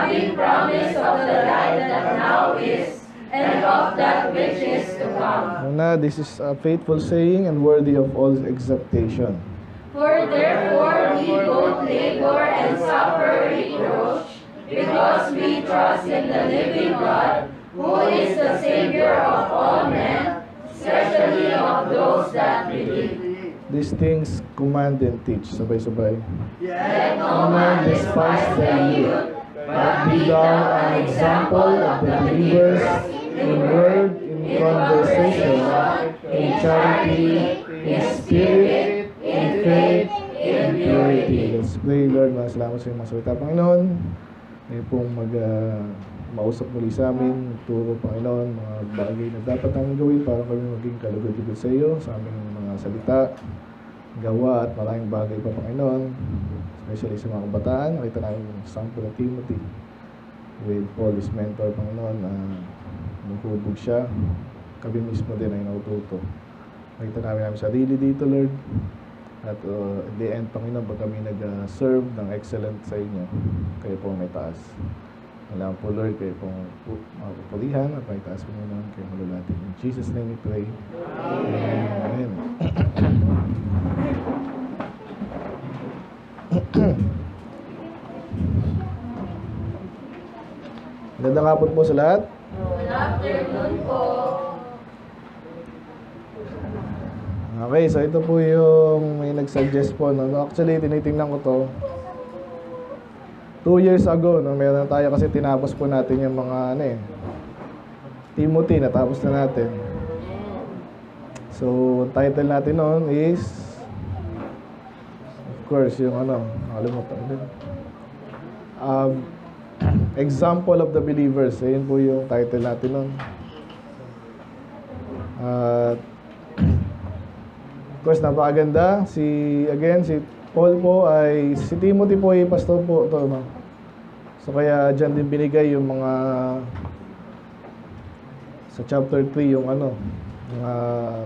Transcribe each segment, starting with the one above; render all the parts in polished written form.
having promise of the light that now is, and of that which is to come. Una, this is a faithful saying and worthy of all acceptation. For therefore we both labor and suffer reproach, because we trust in the living God, who is the Savior of all men, especially of those that believe. These things command and teach. Sabay-sabay. Let no man despise the youth, but be thou an example of the believers in word, in conversation, in charity, in spirit, in faith, in purity. Let's pray, Lord. Salamat sa iyong mga salita, Panginoon. Ngayon pong mausap muli sa amin, turo, Panginoon, mga bagay na dapat namin gawin para kami maging kalugod-lugod sa iyo, sa aming mga salita, gawa at maraming bagay pa, Panginoon. Especially sa mga kabataan, nakita namin yung sample ng Timothy with Paul, his mentor, Panginoon, naghubog siya. Kami mismo din ay naututo. Nakita namin sarili dito, Lord. At at the end, Panginoon, pag kami nag-serve ng excellent sa inyo, kayo po may taas. Alam po, Lord, kayo pong mapupulihan at may taas po naman kayo malulatin. In Jesus' name we pray. Amen. Magandang hapon po sa lahat. Good afternoon po. Okay, so ito po yung may nag-suggest po. No? Actually, tinitingnan ko to. 2 years ago, no, meron tayo kasi tinapos po natin yung mga Timothy, natapos na natin. So, title natin noon is, of course, yung nakalimutan din. Example of the Believers. Ayun po yung title natin noon. Of course, napakaganda. Si Paul po si Timothy po ay pastor po to, no? So kaya diyan din binigay yung mga sa chapter 3 yung mga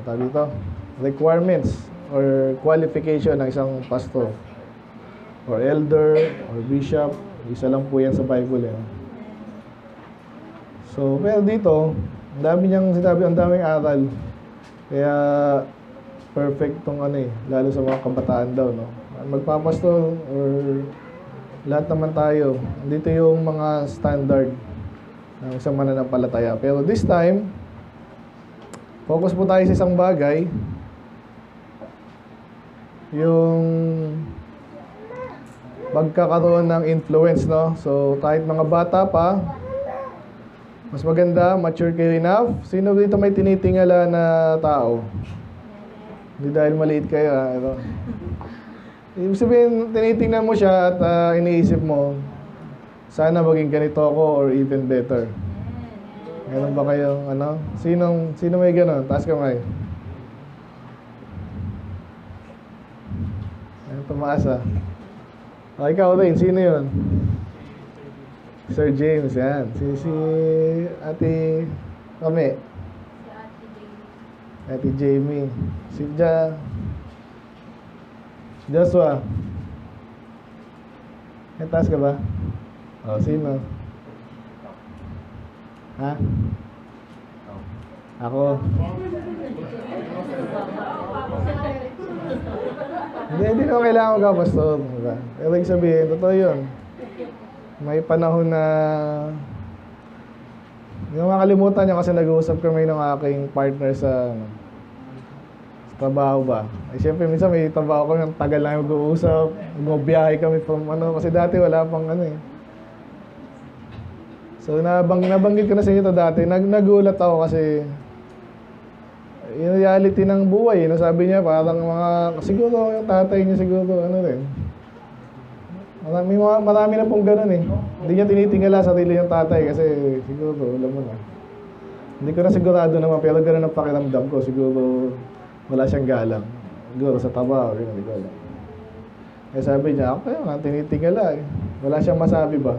tawag dito, requirements or qualification ng isang pastor or elder or bishop. Isa lang po yan sa Bible, eh. So, pero dito, ang dami niyang sinabi, ang daming aral. Kaya perfect tong lalo sa mga kabataan daw, no? Magpapastor or lahat naman tayo. Dito yung mga standard ng isang mananampalataya. Pero this time, focus po tayo sa isang bagay. Yung magkakaroon ng influence, no? So, kahit mga bata pa, mas maganda, mature kayo enough. Sino dito may tinitingala na tao? Hindi dahil maliit kayo, Ibig sabihin, tinitingnan mo siya at iniisip mo, sana maging ganito ako or even better. Meron ba kayong Sino may gano'n? Taas kamay. Ayun, tumaas, ikaw rin, sino yun? Sir James, yan. Si Ate Kami. Ate Jamie. Si Joshua. May taas ka ba? Sino? Ha? Ako. Hindi naman kailangan magkapastor. Diba? Pero ibig sabihin, totoo yun. May panahon na hindi ko makalimutan niya kasi nag-uusap kami ng aking partner sa trabaho ba. Siyempre, minsan may trabaho kami, ang tagal na mag-uusap. Magbiyahe kami from kasi dati wala pang So, nabanggit ko na sa inyo ito dati. Nagulat ako kasi yung reality ng buhay, sabi niya, parang siguro yung tatay niya siguro, rin. Marami na pong ganun, Hindi niya tinitingala sarili yung tatay kasi siguro, alam mo na. Hindi ko na sigurado naman, pero ganun ang pakiramdam ko. Siguro, wala siyang galang. Siguro sa trabaho, hindi ko alam. Kaya sabi niya, ako kaya tinitingala, Wala siyang masabi ba?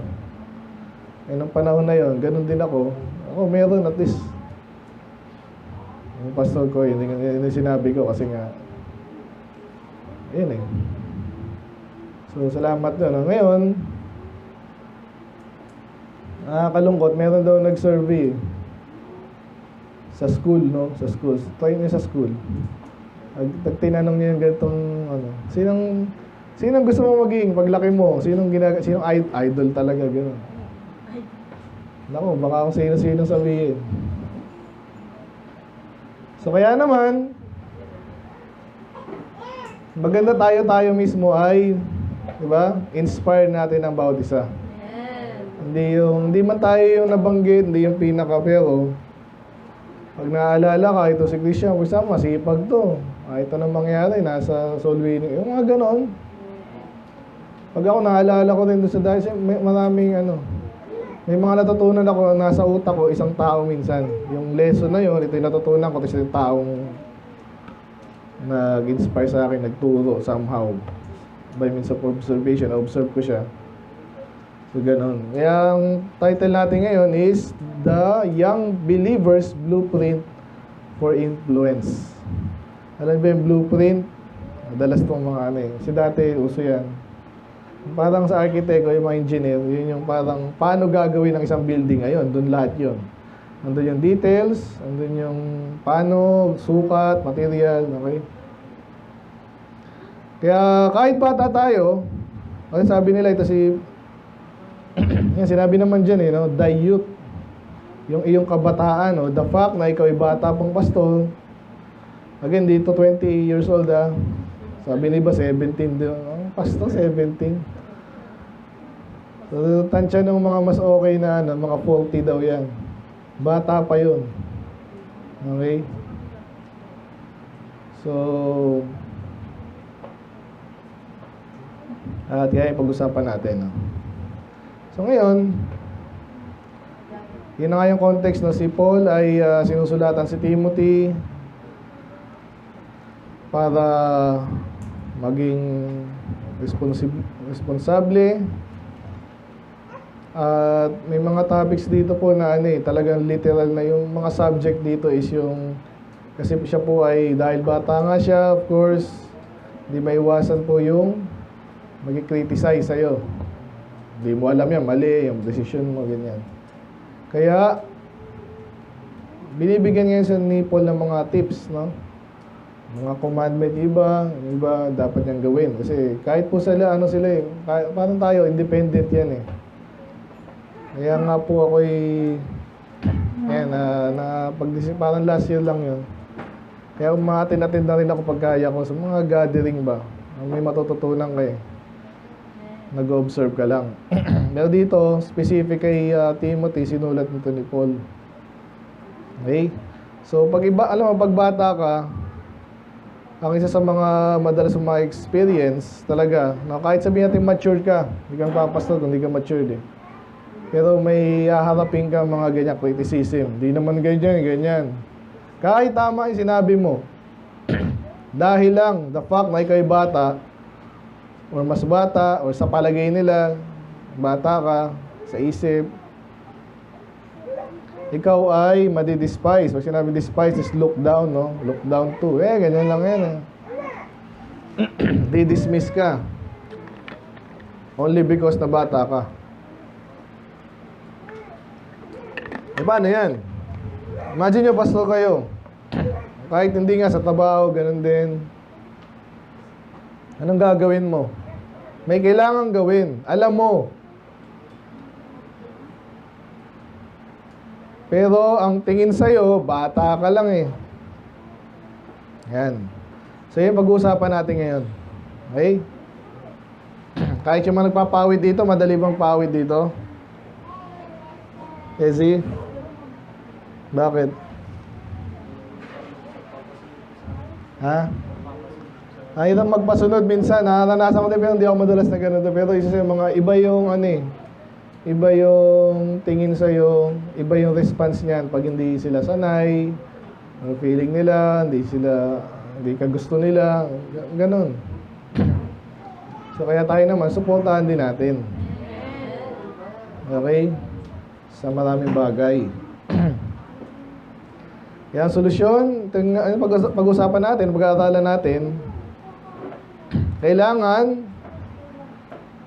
Nung panahon na yon, ganun din ako. Ako, meron at least. Yung pastor ko, yun sinabi ko kasi nga, yun So, salamat doon. Ngayon, Nakakalungkot, meron daw nag-survey sa school, no? Sa school. Try niyo sa school. Tinanong niya yung ganitong, ano, sinong gusto mo maging paglaki mo? Sinong idol talaga, gano'n. Naku, baka kung sino-sino sabihin. So, kaya naman, maganda tayo mismo ay, di ba, inspire natin ang bawat isa. Hindi man tayo yung nabanggit, hindi yung pinaka, pero pag naaalala ka, ito si Christian, kusama, masipag to. Ito na mangyari, nasa soul winning. Yung mga ganon. Pag ako naalala ko rin doon sa dahil, maraming may mga natutunan ako, nasa utak ko, isang tao minsan. Yung lesson na yun, ito yung natutunan ko, tapos yung taong nag-inspire sa akin, nagturo somehow. By means of observation, observe ko siya. So, ganon. Kaya ang title natin ngayon is The Young Believer's Blueprint for Influence. Alam ba yung blueprint? Madalas itong mga kasi dati uso yan. Parang sa architect o yung mga engineer, yun yung parang paano gagawin ang isang building ngayon. Doon lahat yun. Nandun yung details, nandun yung paano, sukat, material, okay? Kaya kahit bata tayo, sabi nila ito si yan, sinabi naman dyan no? The youth, yung iyong kabataan, the fact na ikaw ay bata pang pastor. Again, dito 20 years old sabi ni iba 17 din. Pastor 17. So, tansya ng mga mas okay na mga 40 daw yan. Bata pa yun. Okay? So, at kaya pag-usapan natin. So ngayon, yun na nga yung context na si Paul ay sinusulatan si Timothy para maging responsable. At may mga topics dito po na talagang literal na yung mga subject dito is yung kasi siya po ay dahil bata nga siya, of course, hindi maiwasan po yung mag-criticize sa'yo. Hindi mo alam yan, mali yung decision mo, ganyan. Kaya binibigyan ngayon sa ni Paul ng mga tips, no? Mga commandment, iba dapat niyang gawin. Kasi kahit po sila, parang tayo, independent yan eh. Kaya nga po ako'y, parang last year lang yun. Kaya umatin-atin na rin ako pagkaya ko sa mga gathering ba. May matututunan kayo. Nag-observe ka lang. Pero dito, specific kay Timothy, sinulat nito ni Paul. Okay? So, pag bata ka, ang isa sa mga madalas mga experience talaga, na kahit sabihin natin matured ka, hindi kang papastor kung hindi ka matured eh. Pero may haharapin ka mga ganyan criticism. Hindi naman ganyan. Kahit tama yung sinabi mo, dahil lang, the fact na ikaw ay bata, or mas bata, or sa palagay nila, bata ka, sa isip, ikaw ay madi-despise. Pag sinabi despise is look down, no? Look down to. Ganyan lang yan eh. Di-dismiss ka. Only because na bata ka. Paano yan? Imagine nyo, pastor kayo. Kahit hindi nga sa trabaho, ganun din. Anong gagawin mo? May kailangan gawin. Alam mo. Pero ang tingin sa'yo, bata ka lang eh. Yan. So yun, pag-uusapan natin ngayon. Okay? Kahit yung mga nagpapawid dito, madali bang pawid dito? Easy? Bakit? Ha? Hirap magpasunod minsan. Naranasan ko din, pero hindi ako madalas na ganun. Pero isa sa mga iba yung iba yung tingin sa'yo, iba yung response niyan pag hindi sila sanay, ang feeling nila, hindi ka gusto nila, ganun. So kaya tayo naman, supportahan din natin. Okay? Sa maraming bagay. Kaya ang solusyon, pag-usapan natin, pag-aaralan natin, kailangan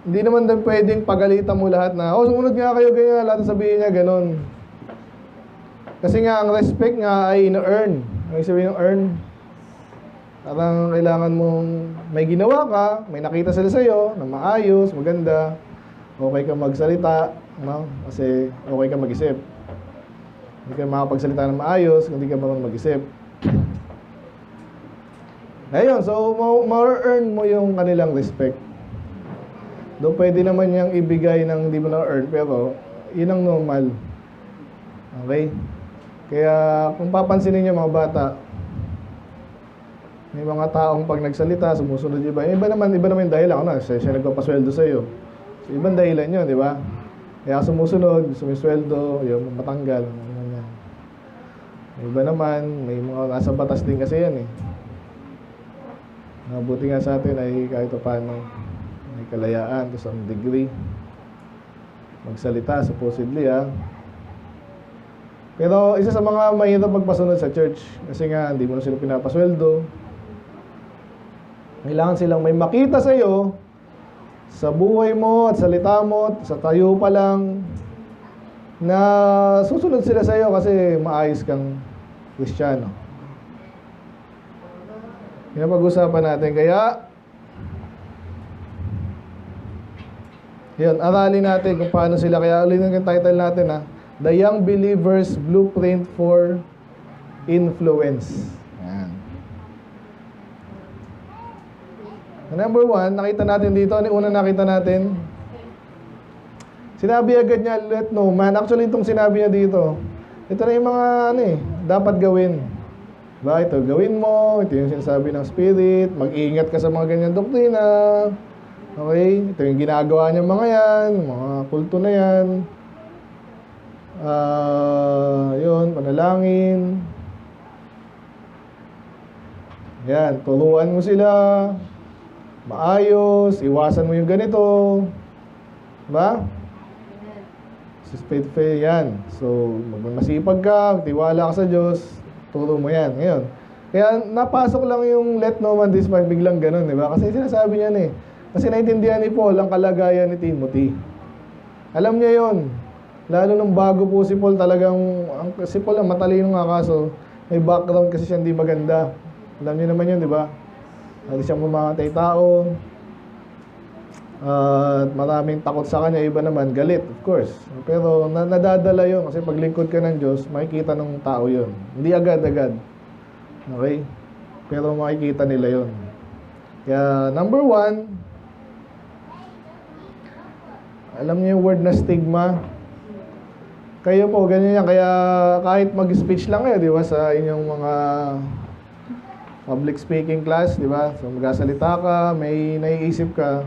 Hindi naman din pwedeng pagalitan mo lahat na, sumunod nga kayo, ganyan, lahat sabihin niya, ganon. Kasi nga, ang respect nga ay ino-earn. Ano yung sabihin ng earn? Parang kailangan mong may ginawa ka, may nakita sila sa'yo, na maayos, maganda, okay ka magsalita, no? Kasi okay ka mag-isip. Hindi ka makapagsalita ng maayos, kung hindi ka marunong mag-isip. Ayun, so ma-earn mo yung kanilang respect. Doon pwede naman niyang ibigay ng hindi mo na-earn, pero yun ang normal. Okay? Kaya kung papansinin niyo mga bata, may mga taong pag nagsalita, sumusunod iba. Iba naman yung dahilan. Ano, siya nagpapasweldo sa iyo. So, ibang dahilan yun, di ba? Kaya sumusunod, sumisweldo, yung matanggal. Iba naman, may mga nasa batas din kasi yan eh. Mabuti nga sa atin ay kahit paano may kalayaan to some degree. Magsalita, supposedly Pero isa sa mga mahirap magpasunod sa church kasi nga hindi mo na sila pinapasweldo. Kailangan silang may makita sa iyo sa buhay mo at salita mo, sa tayo pa lang na susunod sila sa iyo kasi maayos kang Kristiyano. Yan pag-usapan natin. Kaya yun, aralin natin kung paano sila. Kaya ulit yung title natin The Young Believer's Blueprint for Influence. Yan. Number 1, nakita natin dito. Ano yung unang nakita natin? Sinabi agad niya, let no man. Actually, itong sinabi niya dito, ito na yung mga dapat gawin. Diba? Ito, gawin mo. Ito yung sinasabi ng Spirit. Mag-ingat ka sa mga ganyan doktrina. Okay? Ito yung ginagawa niya mga yan. Mga kulto na yan. Yun, panalangin. Yan, turuan mo sila. Maayos. Iwasan mo yung ganito. Diba? Faith, yan. So, masipag ka, tiwala ka sa Diyos, turo mo yan. Ngayon, kaya napasok lang yung let no man despise, biglang ganun, di ba? Kasi sinasabi niya kasi naintindihan ni Paul ang kalagayan ni Timothy. Alam niya yon. Lalo nung bago po si Paul, si Paul ang matalino nga kaso, may background kasi siya hindi maganda. Alam niyo naman yun, di ba? Hindi siya mamamatay tao. At maraming takot sa kanya, iba naman galit, of course. Pero nadadala yun kasi paglingkod ka ng Diyos, makikita ng tao yun. Hindi agad-agad. Okay? Pero makikita nila yun. Kaya number 1, alam niyo yung word na stigma. Kayo po, ganyan yan. Kaya kahit mag-speech lang kayo, di ba, sa inyong mga public speaking class, di ba? So magsasalita ka, may naiisip ka.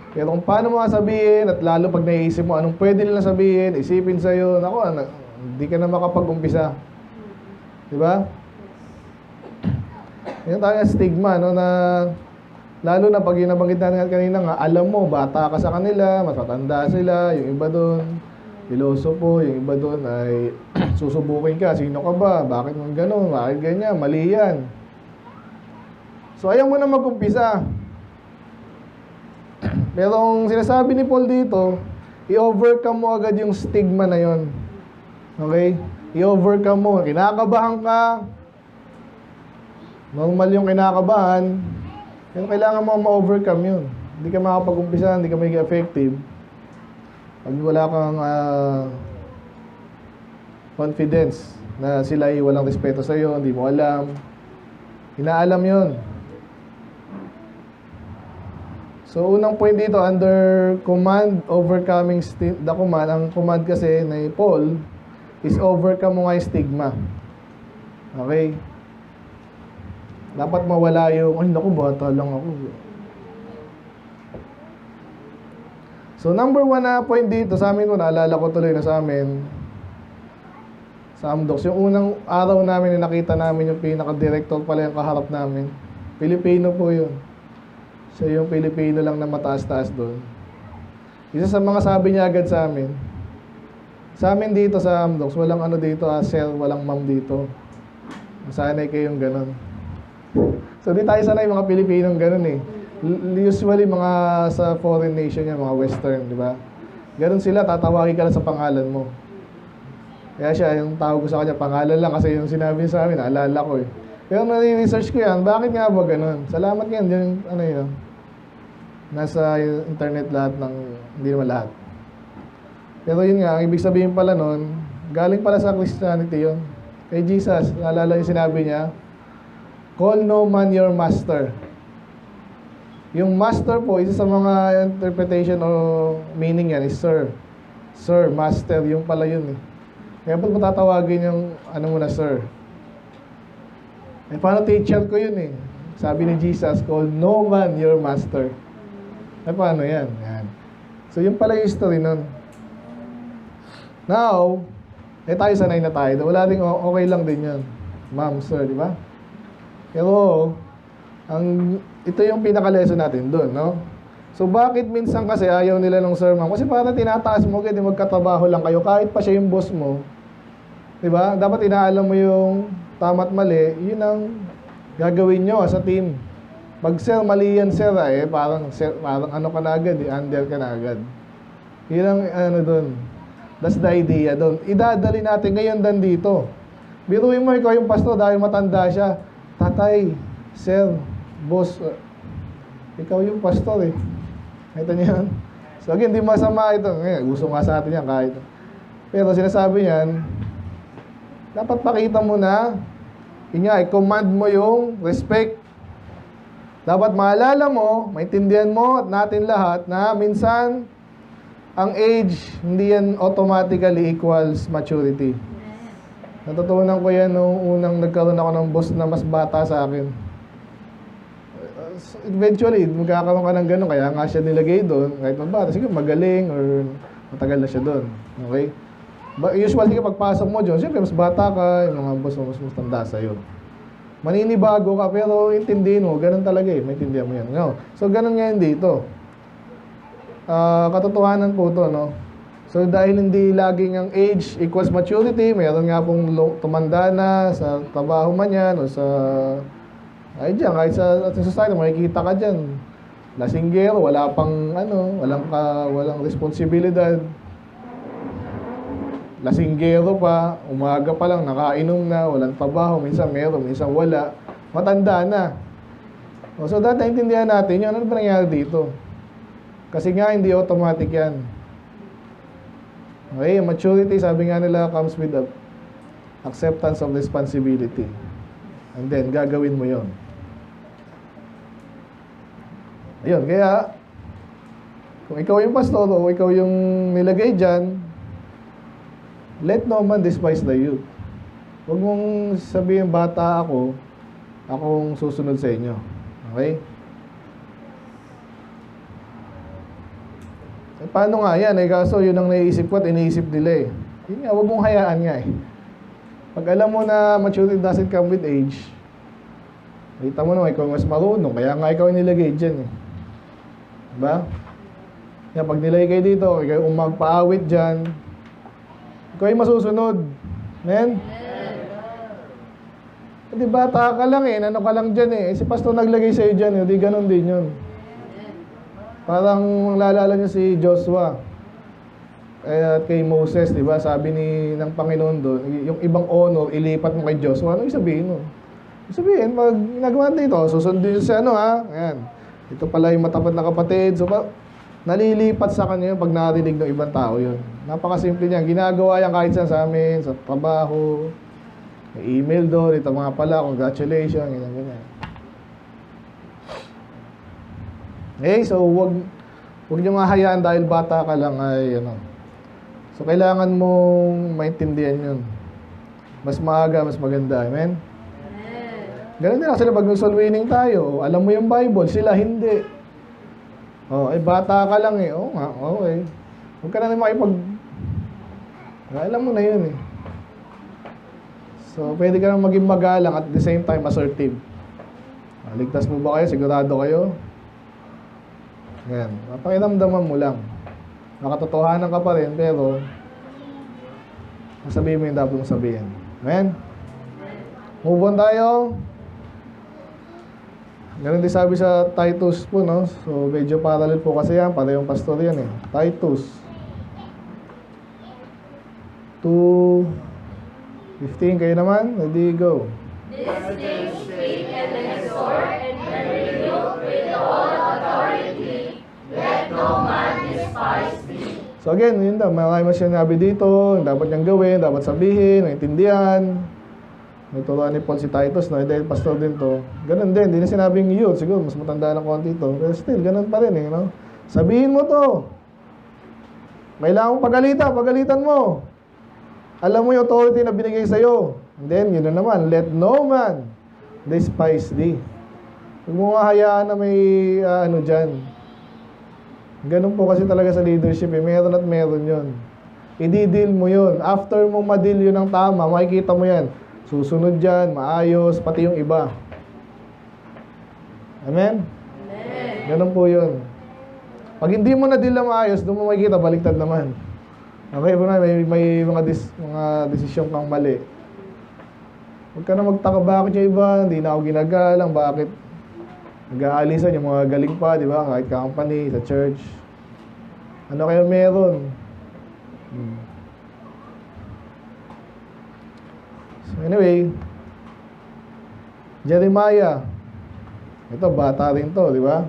Pero kung paano mo sabihin, at lalo pag naiisip mo anong pwede nila sabihin, isipin sa'yo, hindi ka na makapag-umpisa. Diba? Yan tayo stigma, na lalo na pag nabanggit natin kanina nga, alam mo, bata ka sa kanila, mas matanda sila, yung iba doon, pilosopo, yung iba doon ay susubukin ka, sino ka ba? Bakit mo gano'n? Bakit ganyan? Mali yan. So ayaw mo na mag-umpisa. Pero ang sinasabi ni Paul dito, i-overcome mo agad yung stigma na yon. Okay? I-overcome mo. Kinakabahan ka. Normal yung kinakabahan. Pero kailangan mo ma-overcome yun. Hindi ka makapag-umpisa, hindi ka magiging effective. Pag wala kang confidence na sila ay walang respeto sa'yo, hindi mo alam. Inaalam yun. So, unang point dito, under command, overcoming the command. Ang command kasi na Paul is overcome mo nga yung stigma. Okay? Dapat mawala yung, ay naku, bata lang ako. So, number 1 na point dito, sa amin ko, naalala ko tuloy na sa amin, sa Amdocs, yung unang araw namin, nakita namin yung pinaka-director pala yung kaharap namin. Pilipino po yun. Siya yung Pilipino lang na mataas-taas doon. Isa sa mga sabi niya agad sa amin dito sa Amdocs, walang dito, sir, walang ma'am dito. Sanay kayong ganun. So di tayo sanay mga Pilipinong ganun eh. Usually, mga sa foreign nation yan, mga western, di ba? Ganun sila, tatawagin ka lang sa pangalan mo. Kaya siya, yung tawag ko sa kanya, pangalan lang kasi yung sinabi niya sa amin, naalala ko eh. Pero nare-research ko yan, bakit nga ba ganun? Salamat yan, yung, ano yun, nasa internet lahat ng, hindi naman lahat. Pero yun nga, ang ibig sabihin pala nun, galing pala sa Christianity yun. Kay Jesus, naalala yung sinabi niya, call no man your master. Yung master po, isa sa mga interpretation o meaning yan is sir. Sir, master, yung pala yun eh. Kaya ba't matatawagin yung ano mo na sir? Eh, paano teacher ko yun eh? Sabi ni Jesus, call no man your master. Eh, paano yan? Yan. So, yung pala yung history nun. Now, eh tayo sanay na tayo. Wala ding okay lang din yun. Ma'am, sir, di ba? Pero, ito yung pinaka-lesson natin doon, no? So, bakit minsan kasi ayaw nila ng sir, ma'am? Kasi para tinataas mo, kasi magkatrabaho lang kayo, kahit pa siya yung boss mo. Di ba? Dapat inaalam mo yung tama't mali, yun ang gagawin nyo sa team. Pag sir, mali yan sir, eh, parang ano ka na agad, under ka na agad. Yun ang ano doon. That's the idea doon. Idadali natin ngayon dan dito. Biruin mo, ikaw yung pastor dahil matanda siya. Tatay, sir, boss, ikaw yung pastor eh. Ito niyan. So again, di masama ito. Gusto nga sa atin yan kahit. Pero sinasabi niyan, dapat pakita mo na, yun nga, i-command mo yung respect. Dapat maalala mo, maintindihan mo at natin lahat na minsan, ang age, hindi yan automatically equals maturity. Natutunan ko yan nung unang nagkaroon ako ng boss na mas bata sa akin. Eventually, magkakaroon ka ng gano'n, kaya nga siya nilagay doon, kahit mabata, sige magaling or matagal na siya doon. Okay? But usually, pagpasok mo dyan, siyempre mas bata ka, yung mga boss mo mas tanda sa'yo. Maninibago ka, pero intindihin mo, ganun talaga eh, maintindihan mo yan. No? So, ganun nga yun dito. Katotohanan po to, no? So, dahil hindi laging ang age equals maturity, mayroon nga pong tumanda na sa trabaho man yan, o sa, ay dyan, kahit sa ating society, makikita ka dyan. Lasinggero, wala pang, walang responsibilidad. Lasinggero pa, umaga pa lang, nakainom na, walang trabaho, minsan meron, minsan wala. Matanda na. So, dahil naintindihan natin yun, ano ba nangyari dito? Kasi nga, hindi automatic yan. Okay, maturity, sabi nga nila, comes with the acceptance of responsibility. And then, gagawin mo yon. Ayun, kaya, kung ikaw yung pastor o ikaw yung nilagay dyan, let no man despise the youth. Huwag mong sabihin, bata ako, akong susunod sa inyo. Okay? Eh, paano nga yan? Eh, kaso yun ang naiisip ko at iniisip nila eh. Yun nga, huwag mong hayaan nga eh. Pag alam mo na maturity doesn't come with age, kita mo naman, ikaw mas marunong, kaya nga ikaw nilagay dyan eh. Diba? Kaya pag nilagay kayo dito, ikaw yung magpaawit dyan, ikaw yung masusunod. Amen? Di bata ka lang eh, ano ka lang dyan eh. Si pastor naglagay sa'yo dyan eh, di ganun din yun. Parang lalala niyo si Joshua at kay Moses, di ba? Sabi ng Panginoon doon, yung ibang honor, ilipat mo kay Joshua. Ano yung sabihin nun? Yung sabihin, pag ginagawa natin ito, susundin siya Ayan. Ito pala yung matapat na kapatid. So, nalilipat sa kanya pag narinig ng ibang tao yun. Napakasimple niyan. Ginagawa yan kahit sa amin, sa trabaho, may email doon, ito mga pala, congratulations, ganyan. Okay, so wag niyo mahayaan dahil bata ka lang ay So kailangan mong maintindihan 'yun. Mas maaga, mas maganda. Amen. Ganun din sila pag soul winning tayo. Alam mo yung Bible, sila hindi. Bata ka lang eh. Oo nga, okay. Huwag ka na naman alam mo na 'yun eh. So pwede ka nang maging magalang at the same time assertive. Ligtas mo ba kayo? Sigurado kayo? Yan. Pakiramdaman mo lang. Nakatotohanan ka pa rin, pero sabihin mo yung dapat mong sabihin. Amen? Move on tayo. Ganun din sabi sa Titus po, no? So, medyo parallel po kasi yan. Parehong pastor yan eh. Titus 2:15. Kayo naman? Ready, go. These things speak and exhort and rebuke with all authority. Let no man despise thee. So again, yun daw. Marami mas sinabi dito. Dapat niyang gawin, dapat sabihin, maintindihan. May turuan ni Paul si Titus, no? Dahil pastor din to. Ganun din, hindi na sinabing youth. Siguro, mas matanda ng konti to. Pero still, ganun pa rin eh, no? Sabihin mo to. Kailangan mong pagalitan mo. Alam mo yung authority na binigay sa'yo. And then, yun na naman, let no man despise thee. Huwag mo nga hayaan na may, dyan. Ganun po kasi talaga sa leadership eh. Meron at meron yun. I-deal mo yun. After mong ma-deal yun ng tama, makikita mo yan. Susunod dyan, maayos, pati yung iba. Amen? Amen. Ganun po yun. Pag hindi mo na-deal na maayos, doon mo makikita, baliktad naman. Okay, may mga desisyon kang mali. Huwag ka na magtaka, bakit yung iba, hindi na ako ginagalang, bakit nag-aalisan yung mga galing pa, di ba? Kahit company, sa church. Ano kaya meron? So anyway, Jeremiah. Ito, bata rin to, di ba?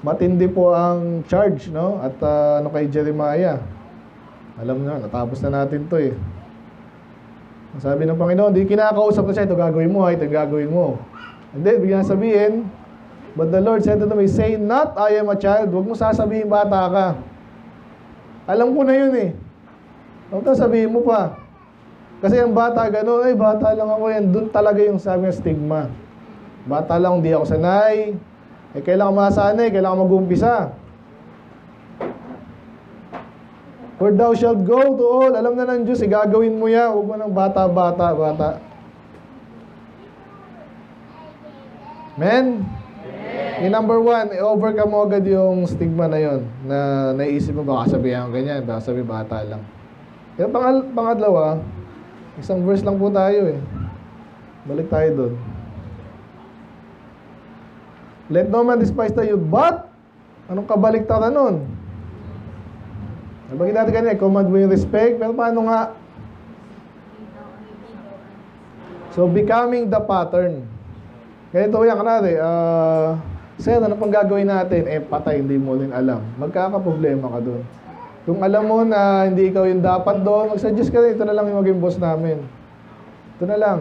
Matindi po ang charge, no? At ano kay Jeremiah? Alam na, natapos na natin to eh. Sabi ng Panginoon, di kinakausap na siya, ito gagawin mo, ito gagawin mo. And then, bigyan sabihin, but the Lord said unto me, say not, I am a child. Huwag mo sasabihin, bata ka. Alam ko na yun eh. Huwag na sabihin mo pa. Kasi ang bata gano'n, ay bata lang ako yan. Doon talaga yung sabi ng stigma. Bata lang, hindi ako sanay. Kailangan masanay, kailangan mag-umpisa. For thou shalt go to all. Alam na ng Diyos, gagawin mo yan. Huwag mo ng bata. Amen? Yung number 1, i-overcome mo agad yung stigma na yon na naisip mo, baka sabihin ganyan, baka sabihin bata lang. Yung pangatlawa, isang verse lang po tayo eh. Balik tayo doon. Let no man despise the youth, but anong kabaliktaran nun? Nabagin natin kanina, command mo yung respect, pero paano nga? So, becoming the pattern. Ganito yan, kanari, sir, ano pang gagawin natin? Patay, hindi mo rin alam. Magkakaproblema ka doon. Kung alam mo na hindi ikaw yung dapat doon, mag-suggest ka rin, ito na lang yung maging boss namin. Ito na lang.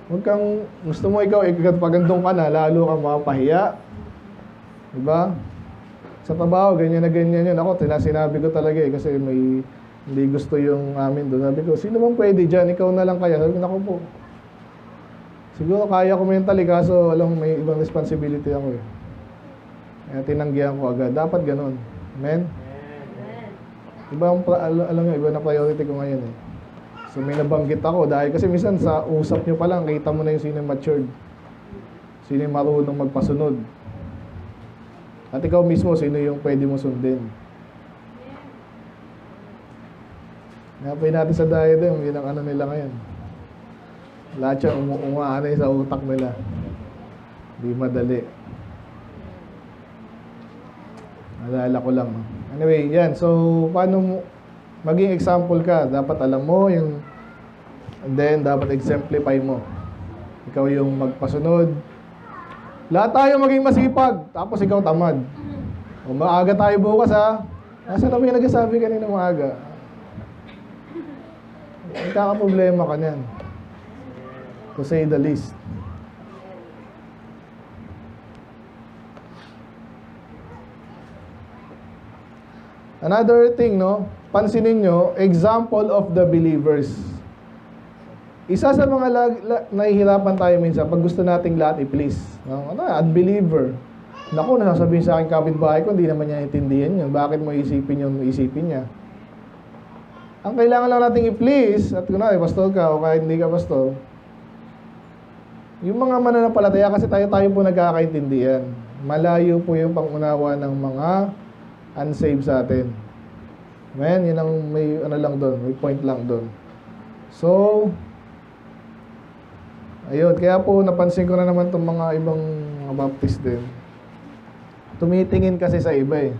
Huwag kang, gusto mo ikaw, pagandong ka na, lalo kang mapahiya. Diba? Sa trabaho, ganyan na ganyan yun. Ako, sinabi ko talaga eh, kasi may hindi gusto yung amin doon. Sabi ko, sino bang pwede dyan? Ikaw na lang kaya. Sabi ko, naku po. Siguro kaya ko mentally, kaso alam mo, may ibang responsibility ako eh. Kaya tinanggihan ko agad. Dapat ganun. Amen? Amen. Alam nyo, iba na priority ko ngayon eh. So may nabanggit ako dahil kasi minsan sa usap nyo pa lang, kita mo na yung sino yung matured. Sino yung marunong magpasunod. At ikaw mismo, sino yung pwede mo sundin. Napay natin sa diadem, yun ang ano nila ngayon. Lahat siya umaanay sa utak nila. Di madali. Nalala ko lang. Anyway, yan. So, paano mo maging example ka? Dapat alam mo yung and then, dapat exemplify mo. Ikaw yung magpasunod. Lahat tayo maging masipag. Tapos ikaw tamad. O maaga tayo bukas ha. Nasaan na ba yung nagsasabi kanina maaga? Magkakaproblema ka niyan. To say the least. Another thing, no? Pansinin nyo, example of the believers. Isa sa mga nahihirapan tayo minsan pag gusto nating lahat i-please. No? Unbeliever. Naku, nasasabihin sa akin kapitbahay ko, hindi naman niya intindihan yun. Bakit mo isipin yun, isipin niya? Ang kailangan lang nating i-please, at kunwari, pastor ka o kahit hindi ka pastor, yung mga mananampalataya, kasi tayo po nagkakaintindihan. Malayo po yung pangunawa ng mga unsaved sa atin. Amen? Yun ang may ano lang doon, may point lang doon. So, ayun, kaya po napansin ko na naman itong mga ibang mga Baptist din. Tumitingin kasi sa iba eh.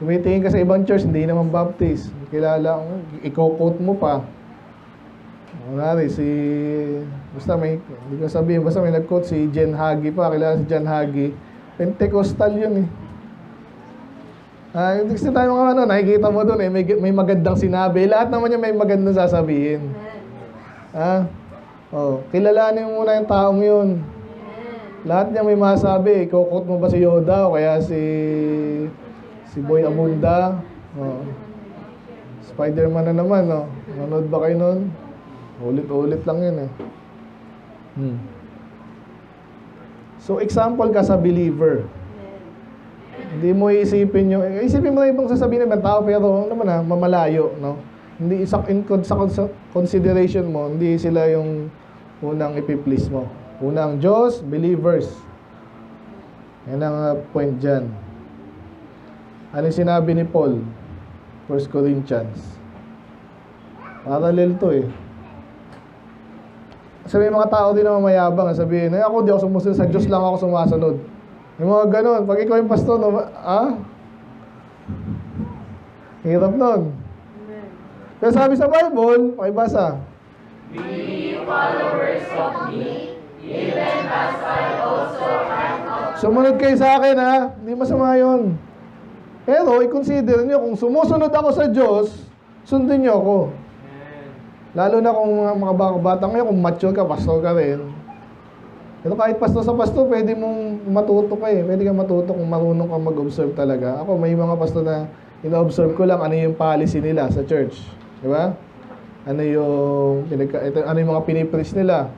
Tumitingin ka sa ibang church, hindi naman Baptist. Kilala, i-quote mo pa. Kunwari, basta hindi ko sabihin, basta may nag-quote si Jen Hagi pa. Kilala si Jen Hagi. Pentecostal yun eh. Kasi tayo mga nakikita mo doon eh, may magandang sinabi. Lahat naman niya may magandang sasabihin. Kilalanin mo muna yung taong yun. Lahat niya may masabi. Quote mo ba si Yoda o kaya si Boy Abunda? Spider-Man na naman, no? Manood ba kayo nun? Ulit-ulit lang yun eh. So, example ka sa believer. Hindi mo isipin mo na ibang sasabihin ng tao, pero mamalayo, no? Hindi sa consideration mo, hindi sila yung unang ipiplease mo. Unang Diyos, believers. Yan ang point dyan. Ano sinabi ni Paul? 1 Corinthians. Parallel to eh. Sabi mga tao din na mamayabang, sabihin, ako di ako sumusunod, sa Diyos lang ako sumasunod. Yung mga ganun. Pag ikaw yung pastor, hirap nun. Pero sabi sa Bible, pakibasa. Be followers of me, even as I also am of Sumunod kayo sa akin ha. Hindi masama yun. Pero i-consider nyo, kung sumusunod ako sa Diyos, sundin nyo ako. Lalo na kung mga bata ngayon, kung mature ka, pastor ka rin. Pero kahit pastor sa pastor, pwede mong matuto ka eh. Pwede kang matuto kung marunong kang mag-observe talaga. Ako, may mga pastor na ina-observe ko lang ano yung policy nila sa church. Di ba? Ano yung mga pinipreach nila.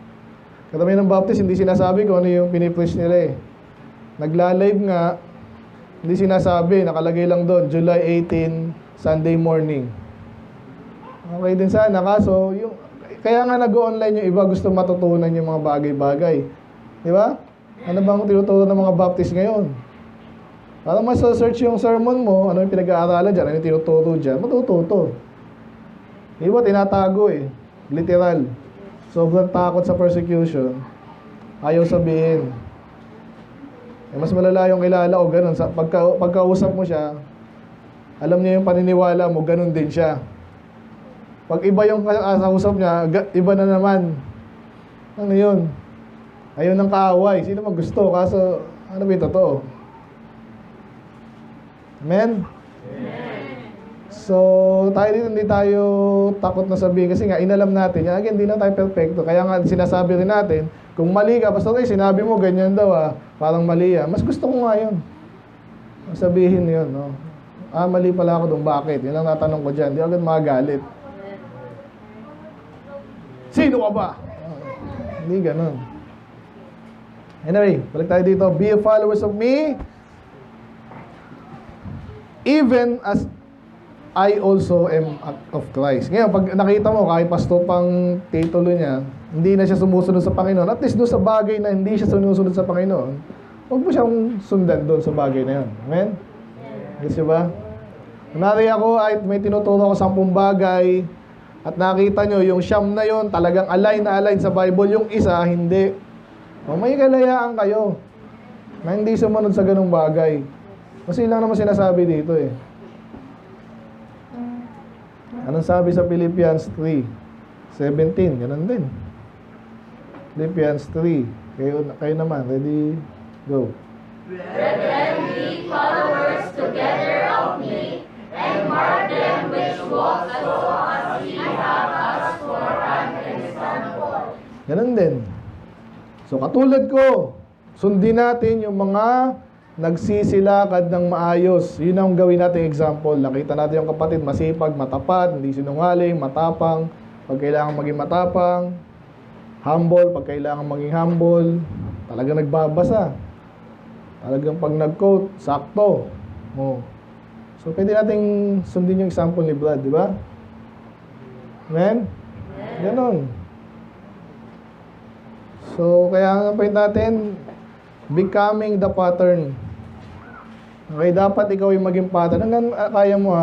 Karami ng Baptist, hindi sinasabi ko ano yung pinipreach nila eh. Nagla-live nga, hindi sinasabi, nakalagay lang doon, July 18, Sunday morning. Okay din sana, kaso, kaya nga nag-online yung iba, gusto matutunan yung mga bagay-bagay. Di ba? Ano bang tinuturo ng mga Baptist ngayon? Para mas-search yung sermon mo, ano yung pinag-aaralan dyan, ano yung tinuturo dyan, matututo. Iba, tinatago eh. Literal. Sobrang takot sa persecution. Ayaw sabihin. Mas malala yung kilala ko, ganun. Pagkausap mo siya, alam niya yung paniniwala mo, ganun din siya. Pag iba yung kausap niya, iba na naman. Ano yun? Ayaw ng kaaway. Sino mag gusto? Kaso, ano ba yung totoo? Amen? So, tayo dito, hindi tayo takot na sabihin. Kasi nga, inalam natin. Again, hindi na tayo perfecto. Kaya nga, sinasabi rin natin, kung mali ka, basta sinabi mo, ganyan daw parang mali mas gusto ko nga yun. Sabihin yun, no? Mali pala ako doon, bakit? Yun ang natanong ko dyan. Di agad magalit. Sino ka ba? Hindi ganun. Anyway, balik tayo dito. Be followers of me, even as I also am of Christ. Ngayon, pag nakita mo, kahit pasto pang titulo niya, hindi na siya sumusunod sa Panginoon, at least doon sa bagay na hindi siya sumusunod sa Panginoon, huwag mo siyang sundan doon sa bagay na yun. Amen? Gusto ba? Kunwari ako, ay may tinuturo ako 10 bagay, at nakita nyo, yung siyam na yun, talagang align na align sa Bible, yung isa, hindi. May kalayaan kayo na hindi sumunod sa ganung bagay. Kasi lang naman sinasabi dito eh. Anong sabi sa Philippians 3:17? Ganun din. Philippians 3. Kayo naman. Ready? Go. Brethren, be followers together of me, and mark them which walk so as ye have us for an example. Ganun din. So katulad ko, sundin natin yung mga nagsisilakad ng maayos. Yun ang gawin natin example. Nakita natin yung kapatid, masipag, matapat, hindi sinungaling, matapang. Pag kailangan maging matapang, humble, pag kailangan maging humble, talagang nagbabasa. Talagang pag nag-quote, sakto. So pwede nating sundin yung example ni Brad, di ba? Amen? Ganon. So kaya ang point natin, becoming the pattern. Okay, dapat ikaw yung maging pattern. Hanggang kaya mo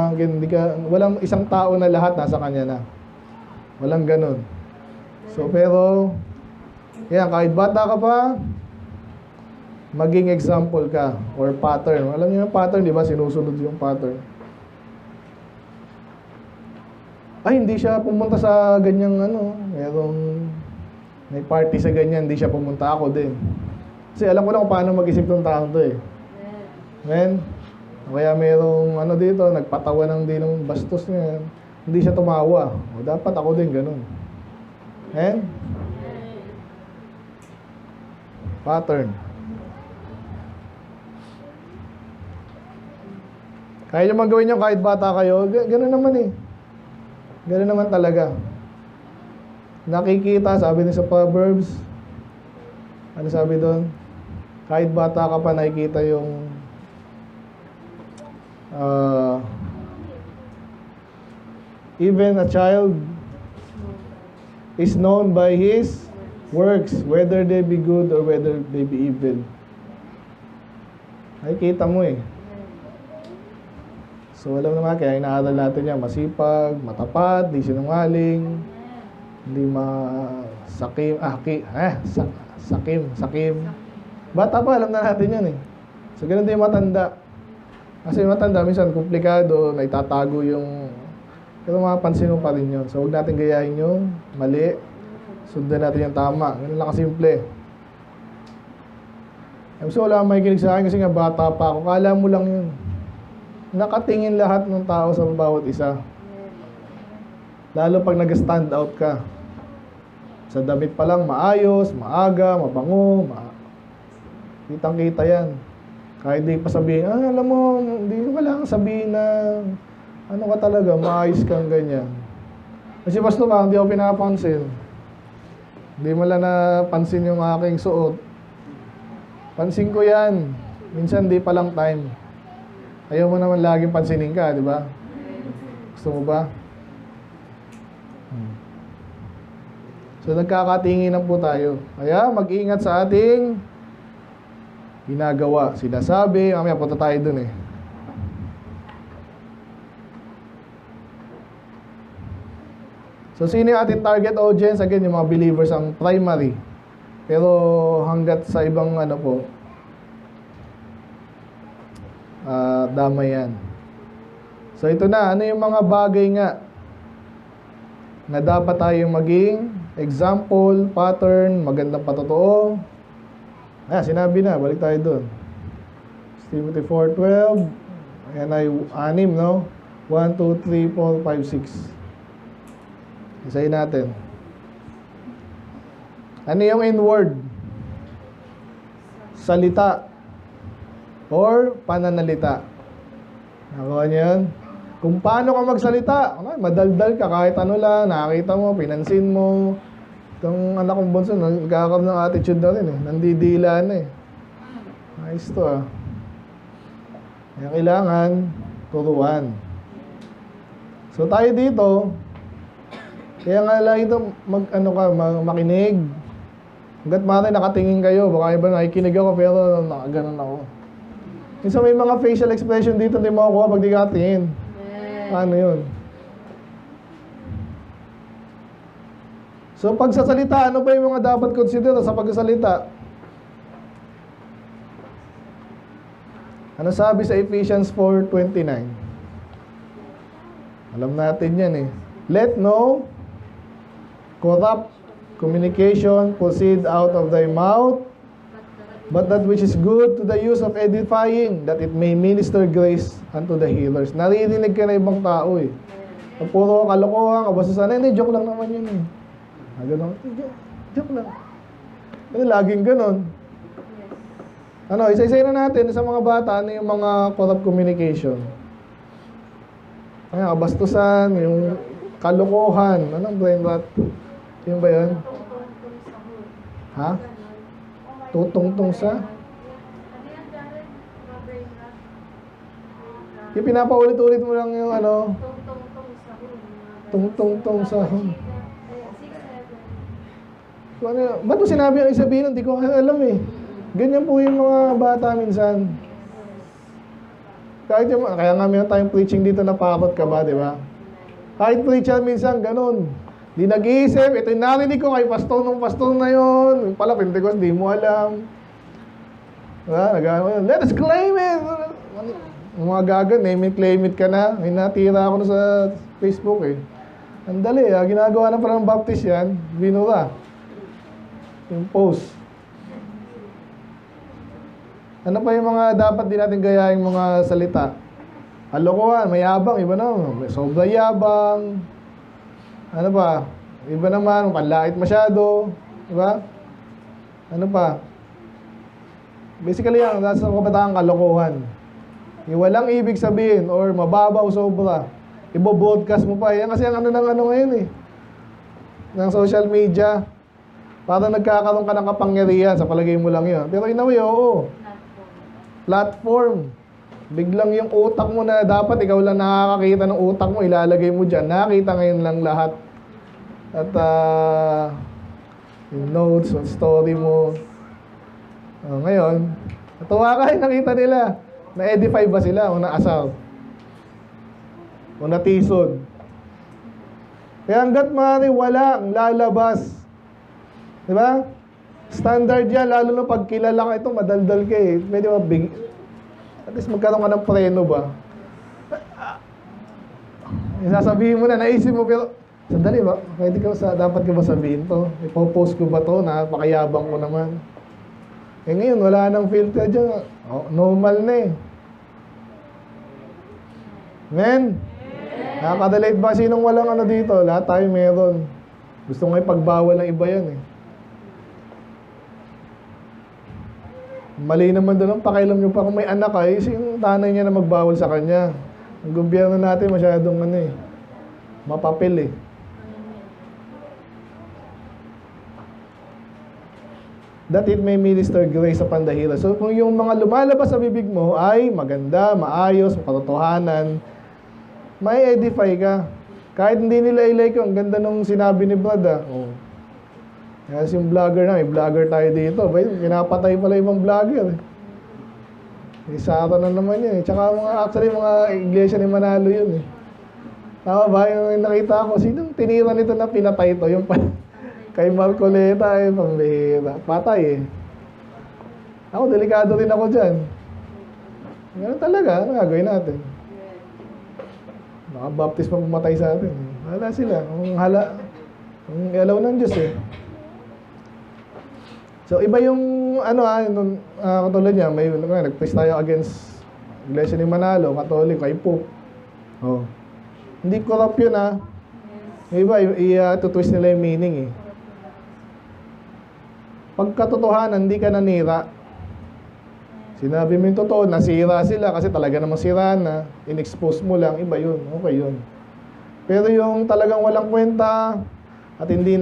walang isang tao na lahat nasa kanya na. Walang ganun. So pero, kahit bata ka pa, maging example ka or pattern. Alam niyo yung pattern, di ba? Sinusunod yung pattern. Ay, hindi siya pumunta sa ganyang may party sa ganyan, hindi siya pumunta, ako din. Kasi alam ko na kung paano mag-isip ng taong to eh. Amen? Kaya mayroong dito, nagpatawa ng din ng bastos niya. Hindi siya tumawa. O dapat ako din ganun. Amen? Pattern. Kaya nyo magawin nyo kahit bata kayo, ganun naman eh. Ganun naman talaga. Nakikita, sabi ni sa Proverbs, ano sabi doon? Kahit bata ka pa, nakikita yung even a child is known by his works, whether they be good or whether they be evil. Nakikita mo eh. So alam naman, kaya inaaral natin yan, masipag, matapat, di sinungaling, hindi sakim. Bata pa, alam na natin yan eh. So ganun din matanda. Kasi matanda, minsan komplikado, naitatago yung... Pero mapapansin mo pa rin yun. So huwag natin gayahin yung mali. Sundan natin yung tama. Ganun lang kasimple. So wala kang makikinig sa akin kasi nga bata pa ako. Kala mo lang yun. Nakatingin lahat ng tao sa bawat isa. Lalo pag nag-stand out ka. Sa damit pa lang, maayos, maaga, mabango, kitang-kita yan. Kahit di pa sabihin, alam mo, wala kang sabihin na ano ka talaga, maayos kang ganyan. Kasi basta ba, hindi ako pinapansin. Hindi mo lang napansin yung aking suot. Pansin ko yan. Minsan di pa lang time. Ayaw mo naman laging pansinin ka, di ba? Gusto mo ba? So nagkakatinginan po tayo. Kaya mag-ingat sa ating ginagawa, sinasabi. Mamaya punta tayo dun eh. So sino yung ating target audience? Again, yung mga believers ang primary. Pero hanggat sa ibang damay yan. So ito na, ano yung mga bagay nga na dapat tayong maging example, pattern, magandang patotoo. Sinabi na, balik tayo doon. Timothy 4:12. Ayan ay 6, no? 1, 2, 3, 4, 5, 6. Isayin natin. Ano yung inward? Salita or pananalita. Nakuha niyo yun? Kung paano ka magsalita, madaldal ka kahit ano lang, nakakita mo, pinansin mo. Itong anak kong bunso, nagkakaroon ng attitude na rin eh. Nandidila na eh. Nice to ah. Kaya kailangan turuan. So tayo dito, kaya nga lang ito, makinig. Hanggat maaari nakatingin kayo, baka iba nakikinig ako pero nakaganon ako. Minsan may mga facial expression dito hindi mo ako pag di ka tingin. Ano yun? So pagsasalita, ano ba yung mga dapat consider sa pagsasalita? Ano sabi sa Ephesians 4:29? Alam natin yan eh. Let no corrupt communication proceed out of thy mouth, but that which is good to the use of edifying, that it may minister grace unto the hearers. Naririnig ka na ibang tao eh. Puro kalokohan, kabastusan. Hindi, joke lang naman yun eh. Ganon. Joke lang. Pero laging ganon. Isa-isa na natin sa mga bata, ano yung mga corrupt communication. Kabastusan, yung kalokohan. Anong brain rot? Yung ba yun? Ha? Tutungtong sa? Yung pinapaulit-ulit mo lang yung tungtong sa ba't mo sinabi ang isabihin? Hindi ko alam eh. Ganyan po yung mga bata minsan. Kaya nga meron tayong preaching dito na pakot ka ba, di ba? Kahit preacher minsan, ganun. Di nag-iisip, ito yung narinig ko kay pastor nung pastor na yon. Pala, Pentecost, di mo alam. Diba? Let us claim it! Yung mga gaga, name it, claim it ka na. May natira ako na sa Facebook eh. Ang dali ginagawa na pala ng baptist yan, binura. Yung post. Ano pa yung mga dapat din natin gayahin mga salita? Kalokohan, mayabang, iba na. Sobrang yabang. Ano pa? Iba naman, panlait masyado. Diba? Ano pa? Basically, yan, nasa kabataan kalokohan. Yung walang ibig sabihin or mababaw sobra. Ibo-broadcast mo pa. Yan kasi ang ano ngayon eh. Ng social media. Para nagkakaroon ka ng kapangyarihan, sa palagay mo lang yun. Pero in a way, oo. Platform. Biglang yung utak mo na dapat ikaw lang nakakakita ng utak mo, ilalagay mo dyan. Nakakita ngayon lang lahat. At yung notes, yung story mo. Ngayon, natuwa ka, nakita nila. Na-edify ba sila o na-assault? O natisod? Kaya hanggat maaari walang lalabas. Diba? Standard yan, lalo na pag kilala ka ito, madaldal ka eh. Pwede ba at least magkaroon ka ng preno ba? Sasabihin mo na, naisip mo, pero sandali ba? Pwede ka dapat ka ba sabihin to? Ipopost ko ba to? Napakayabang ko naman. Eh ngayon, wala nang filter dyan. Normal na eh. Amen? Nakaka-relate ba? Sinong walang ano dito? Lahat tayo meron. Gusto nga ipagbawal ng iba yan eh. Mali naman doon ang pakialam nyo pa kung may anak ka, yung tanay niya na magbawal sa kanya. Ang gobyerno natin masyadong ano eh, mapapil eh. That it may minister grace upon the hearer. So kung yung mga lumalabas sa bibig mo ay maganda, maayos, katotohanan, may edify ka. Kahit hindi nila i-like yung ganda nung sinabi ni Brad oh. Kasi yung vlogger na, may vlogger tayo dito. Pinapatay pala ibang vlogger. Isara na naman yun. Tsaka actually mga iglesia ni Manalo yun eh. Tama ba? Yung nakita ko, sinong tinira nito na pinatay ito? Yung kay Marcoleta eh, pambihira. Patay eh. Ako, delikado rin ako dyan. Ganun talaga, ano gagawin natin? Baka baptist pa pumatay sa atin. Hala sila. Kung ilaw ng Diyos eh. So, iba yung, katulad niya, may nag-press tayo against Iglesia ni Manalo, Katolik, kay Pope. Oh. Hindi corrupt yun Iba, i-twist nila yung meaning eh. Pagkatotohanan, hindi ka nanira. Sinabi mo yung totoo, nasira sila kasi talaga namang sira na, in-expose mo lang, iba yun, okay yun. Pero yung talagang walang kwenta at hindi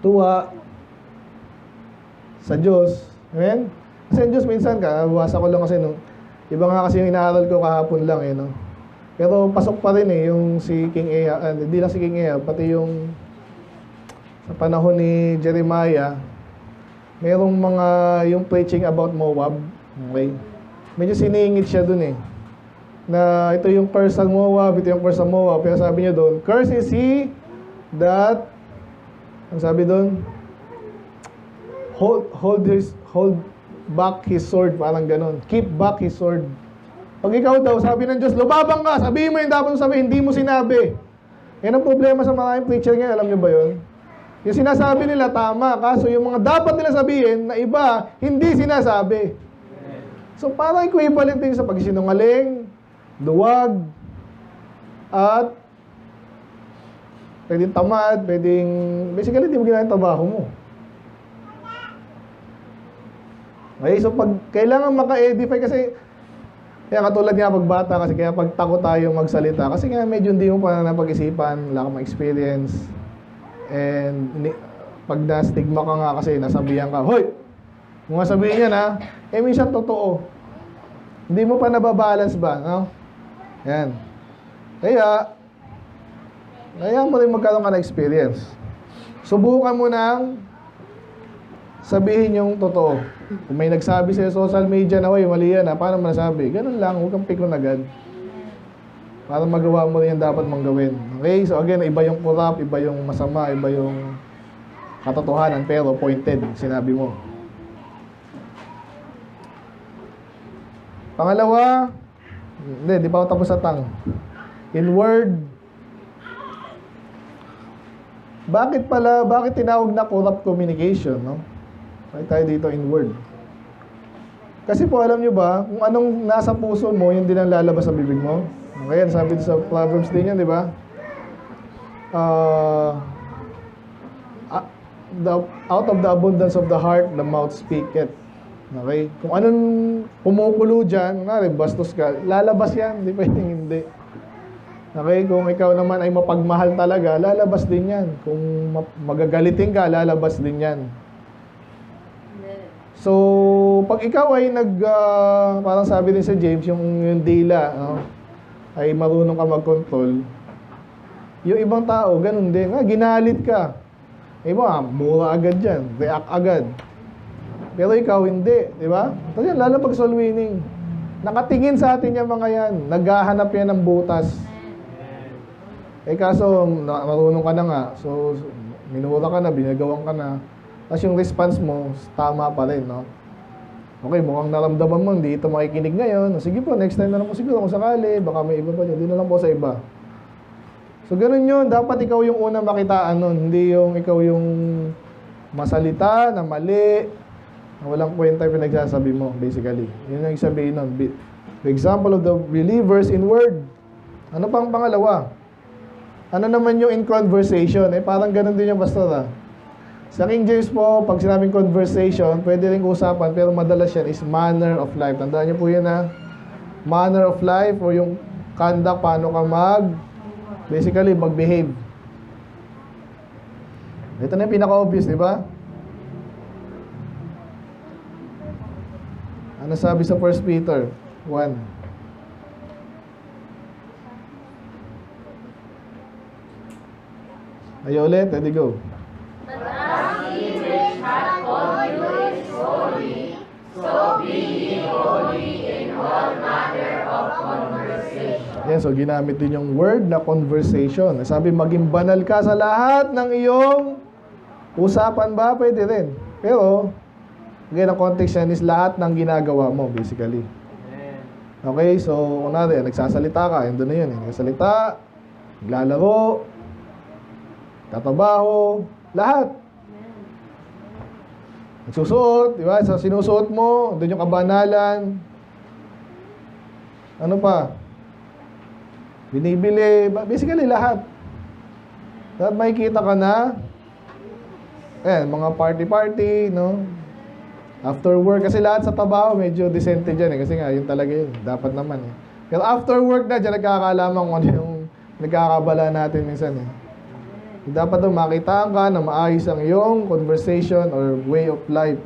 tuwa sa Diyos. Amen? Kasi ang Diyos minsan basa ko lang kasi iba nga kasi yung inaaral ko kahapon lang no? Pero pasok pa rin yung si King Ahab, hindi lang si King Ahab, pati yung sa panahon ni Jeremiah, merong mga yung preaching about Moab. Okay? Medyo siningit siya dun na ito yung curse ng Moab, ito yung curse ng Moab. Pero sabi niya doon, curse is he that ang sabi doon, hold back his sword, parang ganon. Keep back his sword. Pag ikaw daw, sabi ng Diyos, lumabang ka, sabihin mo yung dapat sabihin, hindi mo sinabi. Yan ang problema sa maraming preacher ngayon, alam niyo ba yun? Yung sinasabi nila, tama, kaso yung mga dapat nila sabihin, na iba, hindi sinasabi. So parang equivalent din sa pagsinungaling, duwag, at pwedeng tamad, basically, hindi mo ginagawa yung trabaho mo. Okay, so kailangan maka-edify kasi, kaya katulad nga pagbata kasi, kaya pag takot tayo magsalita, kasi nga medyo hindi mo pa napag-isipan, wala kang experience, and pag na-stigma ka nga kasi, nasabihan ka, hoy! Kung nga sabihin yan minsan totoo. Hindi mo pa nababalance ba, no? Yan. Kaya mo rin magkaroon ka ng experience. Subukan mo nang sabihin yung totoo. Kung may nagsabi sa social media na, mali yan paano mo nasabi? Ganun lang, huwag kang pikon agad. Para magawa mo rin yung dapat mong gawin. Okay? So again, iba yung corrupt, iba yung masama, iba yung katotohanan, pero pointed, sinabi mo. Pangalawa, di pa ako tapos sa tongue. Inward. Bakit tinawag na corrupt communication, no? Bakit tayo dito inward? Kasi po, alam nyo ba, kung anong nasa puso mo, yun din ang lalabas sa bibig mo. Kaya sabi sa Proverbs din yan, di ba? Out of the abundance of the heart, the mouth speaketh. Okay? Kung anong kumukulo dyan, bastos ka, lalabas yan, di pwedeng hindi. Okay? Kung ikaw naman ay mapagmahal talaga, lalabas din yan. Kung magagalitin ka, lalabas din yan. So, pag ikaw ay parang sabi din sa James, yung dila, no, ay marunong ka mag-control, yung ibang tao, ganun din. Ginalit ka. Iba, mura agad dyan. React agad. Pero ikaw, hindi. Di ba? Kasi lalo pag soul winning. Nakatingin sa atin yung mga yan. Naghahanap yan ng butas. Kaso, marunong ka na nga. So, minura ka na, binagawan ka na. Tapos yung response mo, tama pa rin, no? Okay, mukhang naramdaman mo, hindi ito makikinig ngayon. Sige po, next time na lang po siguro kung sakali. Baka may iba pa dyan. Hindi na lang po sa iba. So, ganun yun. Dapat ikaw yung unang makitaan nun. Hindi yung ikaw yung masalita na mali. Na walang kwenta yung pinagsasabi mo, basically. Yun ang sabihin nun. The example of the believers in word. Ano pang pangalawa? Ano naman yung in conversation? Parang ganun din yung pastor, Sa King James po, pag sinabing conversation, pwede rin usapan, pero madalas yan is manner of life. Tandaan niyo po yun, manner of life o yung conduct, paano ka basically, mag-behave. Ito na yung pinaka-obvious, di ba? Ano sabi sa 1 Peter 1? Ayaw ulit, ready, go. But as he which hath called you is holy, so be ye holy in all manner of conversation. Yan, so ginamit din yung word na conversation. Sabi, maging banal ka sa lahat ng iyong usapan ba? Pwede rin. Pero, again, ang context yan is lahat ng ginagawa mo, basically. Okay, so, kunwari, nagsasalita ka, yun doon na yun. Nagsasalita, naglalaro, tatrabaho, lahat. Nagsusuot, di ba? Sa sinusuot mo, doon yung kabanalan. Ano pa? Binibili, basically lahat. Lahat makikita ka na. Mga party-party, no? After work, kasi lahat sa trabaho medyo decente dyan kasi nga, yun talaga yun. Dapat naman Pero after work na, dyan nagkakaalaman kung ano yung nagkakabala natin minsan Dapat daw makita ka na maayos ang iyong conversation or way of life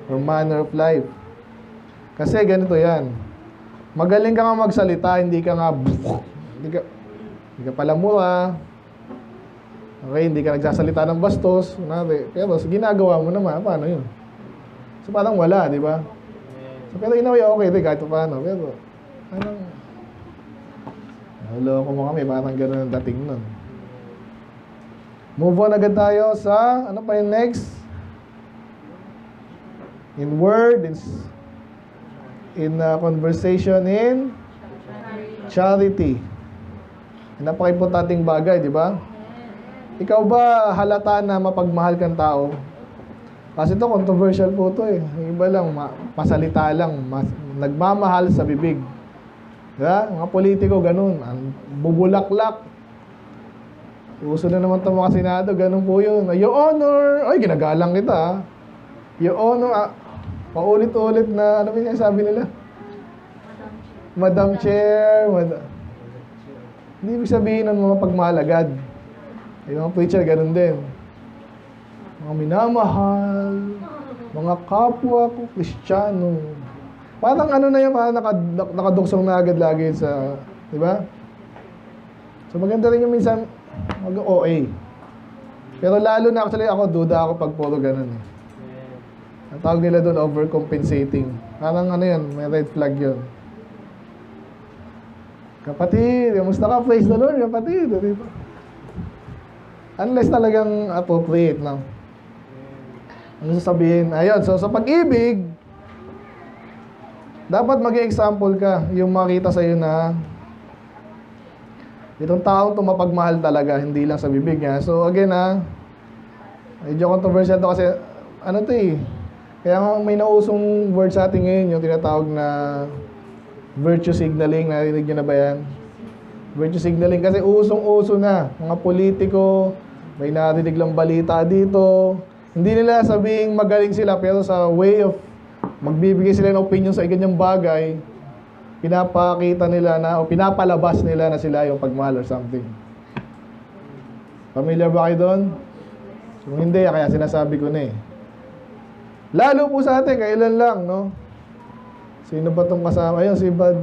or manner of life. Kasi ganito yan. Magaling ka nga magsalita, hindi ka hindi ka palamura. Okay, hindi ka nagsasalita ng bastos. Pero ginagawa mo naman, paano yun? So parang wala, di ba? So, pero inaway okay, kahit paano. Pero, naloko mo kami, parang gano'n ang dating nun. Move on agad tayo sa, ano pa yung next? In word, in conversation, in charity. Napaka-importanting bagay, di ba? Ikaw ba halata na mapagmahal kang tao? Kasi ito, controversial po ito Yung iba lang, masalita lang, nagmamahal sa bibig. Diba? Mga politiko, ganun. Bubulaklak. Uso na naman itong mga senado, ganun po yun. Your Honor! Ay, ginagalang kita. Your Honor, paulit-ulit na, ano yung sabi nila? Madam Chair. Hindi ibig sabihin ng mga pagmahal-agad. Yung mga preacher, ganun din. Mga minamahal, mga kapwa ko, Kristiyano. Parang ano na yan, parang nakaduksong na agad lagi sa, di ba? So maganda rin yung minsan, mag-OA. Pero lalo na actually ako, duda ako pag puro ganun Ang tawag nila doon, overcompensating. Parang ano yan, may red flag yun. Kapatid, kamusta ka? Praise the Lord, kapatid. Diba? Unless talagang appropriate, no? Ano sasabihin? Ayun, so sa pag-ibig, dapat maging example ka, yung makita sa'yo na itong taong to mapagmahal talaga, hindi lang sa bibig niya. So again medyo controversial to kasi ano to eh. Kaya nga may nausong word sa atin ngayon, yung tinatawag na virtue signaling. Narinig niyo na ba yan? Virtue signaling kasi usong-uso na. Mga politiko, may narinig lang balita dito. Hindi nila sabihing magaling sila, pero sa way of magbibigay sila ng opinion sa ganyang bagay, pinapakita nila na, o pinapalabas nila na sila yung pagmahal or something. Familiar ba kayo doon? Kung hindi, kaya sinasabi ko na eh. Lalo po sa atin, kailan lang, no? Sino ba itong kasama? Ayun, si Bad.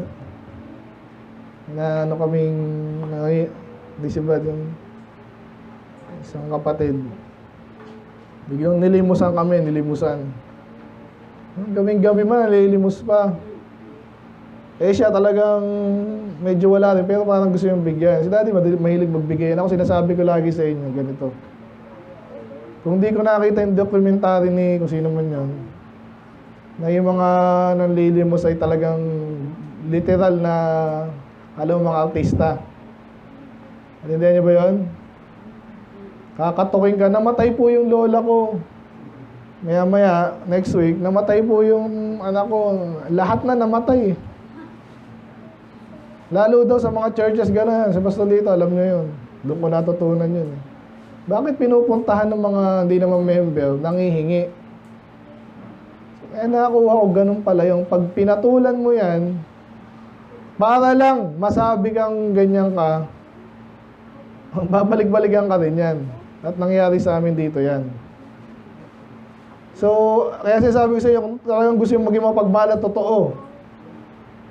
Na ano kaming, hindi si Bad, yung isang kapatid. Biglang nilimusan kami, Gawing-gabi man, nalilimos pa. Eh siya talagang medyo wala rin, pero parang gusto yung bigyan. Si Daddy mahilig magbigay. Ako sinasabi ko lagi sa inyo, ganito. Kung di ko nakita yung documentary ni kung sino man yun, na yung mga nanlilimos ay talagang literal na, alam mo, mga artista. Natindihan niyo ba yun? Kakatukin ka, namatay po yung lola ko. Maya-maya, next week, namatay po yung anak ko. Lahat na namatay. Lalo daw sa mga churches, gano'n. Sa Pastor dito, alam nyo yun. Doon ko natutunan yun. Bakit pinupuntahan ng mga hindi naman member, nangihingi? Nakakuha ko ganun pala yung pag pinatulan mo yan, para lang masabi kang ganyan ka, babalik-balikan ka rin yan. At nangyari sa amin dito yan. So, kaya sinasabi ko sa iyo, kung talagang gusto yung maging mapagmahal at totoo,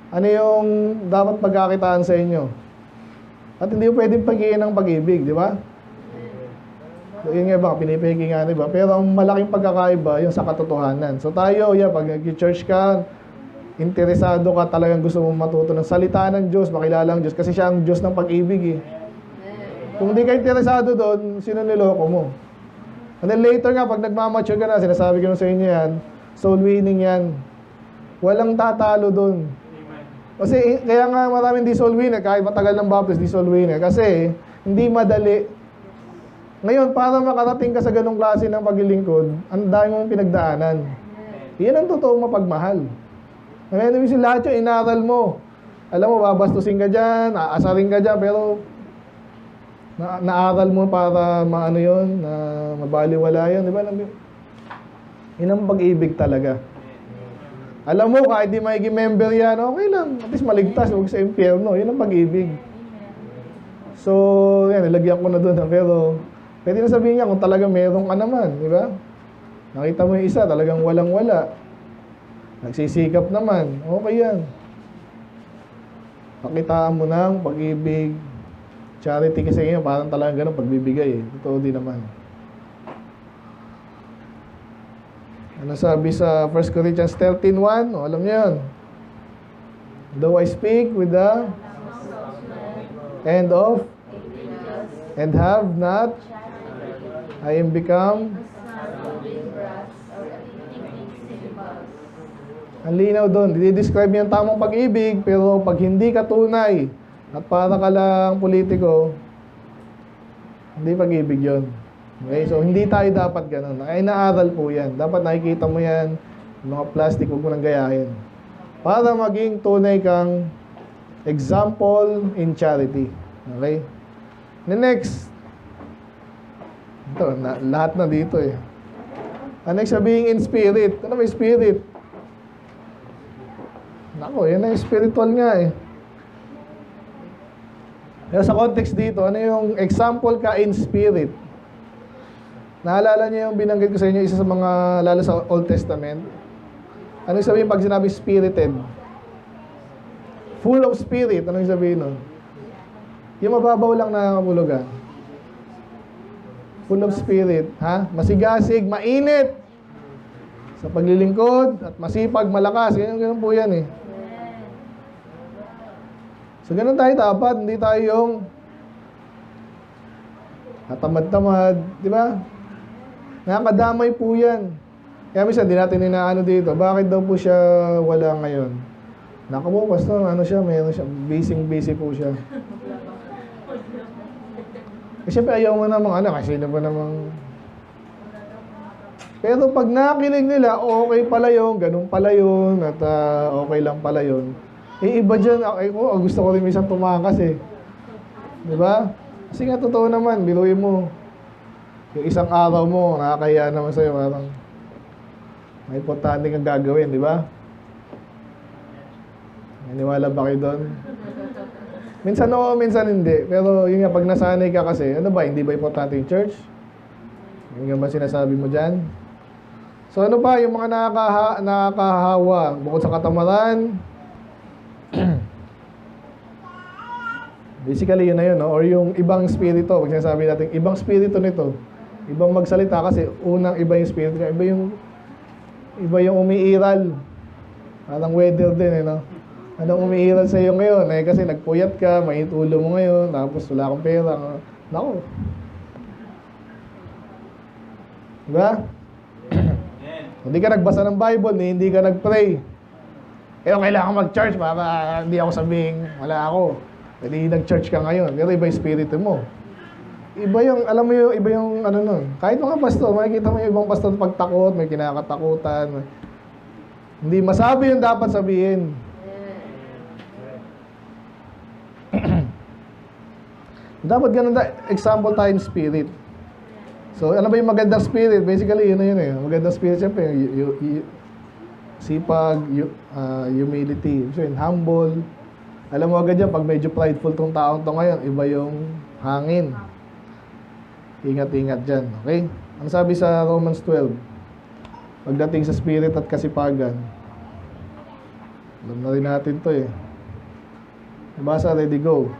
ano yung dapat pagkakitaan sa inyo? At hindi pwedeng pag-iin ng pag-ibig, di ba? Yun nga ba, pinipiki nga, di ba? Pero ang malaking pagkakaiba, yung sa katotohanan. So tayo, pag nag-church ka, interesado ka, talagang gusto mong matuto ng salita ng Diyos, makilala ang Diyos, kasi siya ang Diyos ng pag-ibig eh. Kung di ka interesado doon, sino niloko mo? And then later nga, pag nagmamature ka na, sinasabi ko na sa inyo yan, soul winning yan. Walang tatalo doon. Kasi kaya nga maraming di soul winner, kahit matagal ng baptist, di soul winner. Kasi hindi madali. Ngayon, para makarating ka sa ganong klase ng paglilingkod, ang dami mong pinagdaanan. Yan ang totoong mapagmahal. Ngayon, yung lahat yung inaral mo. Alam mo, babastusin ka dyan, aasarin ka dyan, pero naaral mo para maano yun, na mabaliwala yun, di ba? Yun ang pag-ibig talaga. Alam mo, kahit di magiging member yan, okay lang. At least maligtas, huwag sa impyerno. Yun ang pag-ibig. So, yan, nilagyan ko na doon. Pero, pwede na sabihin niya kung talaga meron ka naman, di ba? Nakita mo yung isa, talagang walang-wala. Nagsisikap naman. Okay yan. Pakitaan mo ng pag-ibig. Charity kasi ngayon, parang talagang ganun pagbibigay eh. Totoo din naman. Ano sabi sa 1 Corinthians 13:1? O, alam niyo yun. Though I speak with the end of and have not, I am become. Ang linaw doon. Didi-describe niya ang tamang pag-ibig, pero pag hindi ka tunay at para ka lang politiko, hindi pag-ibig yun. Okay? So, hindi tayo dapat ganun. Ay, naaral po yan. Dapat nakikita mo yan, mga plastic, huwag mo nang gayahin. Para maging tunay kang example in charity. Okay? The next. Ito, lahat na dito eh. Ang next sabihin in spirit. Ano ba yung spirit? Nako, yan ang spiritual nga eh. Pero sa context dito, ano yung example ka in spirit? Naalala niyo yung binanggit ko sa inyo, isa sa mga, lalo sa Old Testament? Ano yung sabihin pag sinabi spirited? Full of spirit. Ano yung sabihin nun? Yung mababaw lang na kapulugan. Full of spirit. Ha? Masigasig, mainit. Sa paglilingkod, at masipag, malakas. Ganun po yan eh. So, ganun tayo dapat. Hindi tayo yung tamad-tamad. Di ba? Nakakadamay po yan. Kaya minsan, di natin inaano dito. Bakit daw po siya wala ngayon? Naku po, pastor, ano siya, mayroon siya, busy po siya. Eh, siyempre, ayaw mo namang kasi sino ba namang... Pero pag nakinig nila, okay pala yun, ganun pala yun, at okay lang pala yun. Eh, iba dyan, gusto ko rin minsan tumakas eh. Diba? Kasi nga, totoo naman, biruin mo. Yung isang araw mo, nakakahiya naman sa'yo, parang may importante kang gagawin, di ba? Naniwala ba kayo doon? Minsan oo, minsan hindi. Pero yun nga, pag nasanay ka kasi, ano ba, hindi ba importante yung church? Yun nga ba sinasabi mo dyan? So ano pa, yung mga nakakahawa, bukod sa katamaran, basically yun na yun, no? Or yung ibang spirito, pag sinasabi natin, ibang spirito nito, ibang magsalita kasi unang iba yung spirito niya, iba yung umiiral. Parang weather din, no? Anong umiiral sa iyo ngayon? Eh, kasi nagpuyat ka, mainit ulo mo ngayon, tapos wala kang pera. Naku. Diba? Hindi ka nagbasa ng Bible, hindi ka nagpray. Pero kailangan mag-church para hindi ako sabing wala ako. Hindi nag-church ka ngayon, pero iba yung spirito mo. Iba yung, alam mo yung, iba yung ano nun. Kahit mga pastor, makikita mo yung ibang pastor pagtakot, may kinakatakutan. Hindi masabi yung dapat sabihin. Dapat ganun example tayo in spirit. So, ano ba yung magandang spirit? Basically, yun na yun eh. Magandang spirit, siyempre, sipag, humility, so, humble. Alam mo agad yan, pag medyo prideful tong taong to ngayon, iba yung hangin. Ingat-ingat dyan, okay? Ano sabi sa Romans 12? Pagdating sa spirit at kasipagan, alam na rin natin to eh. Basa, ready, go.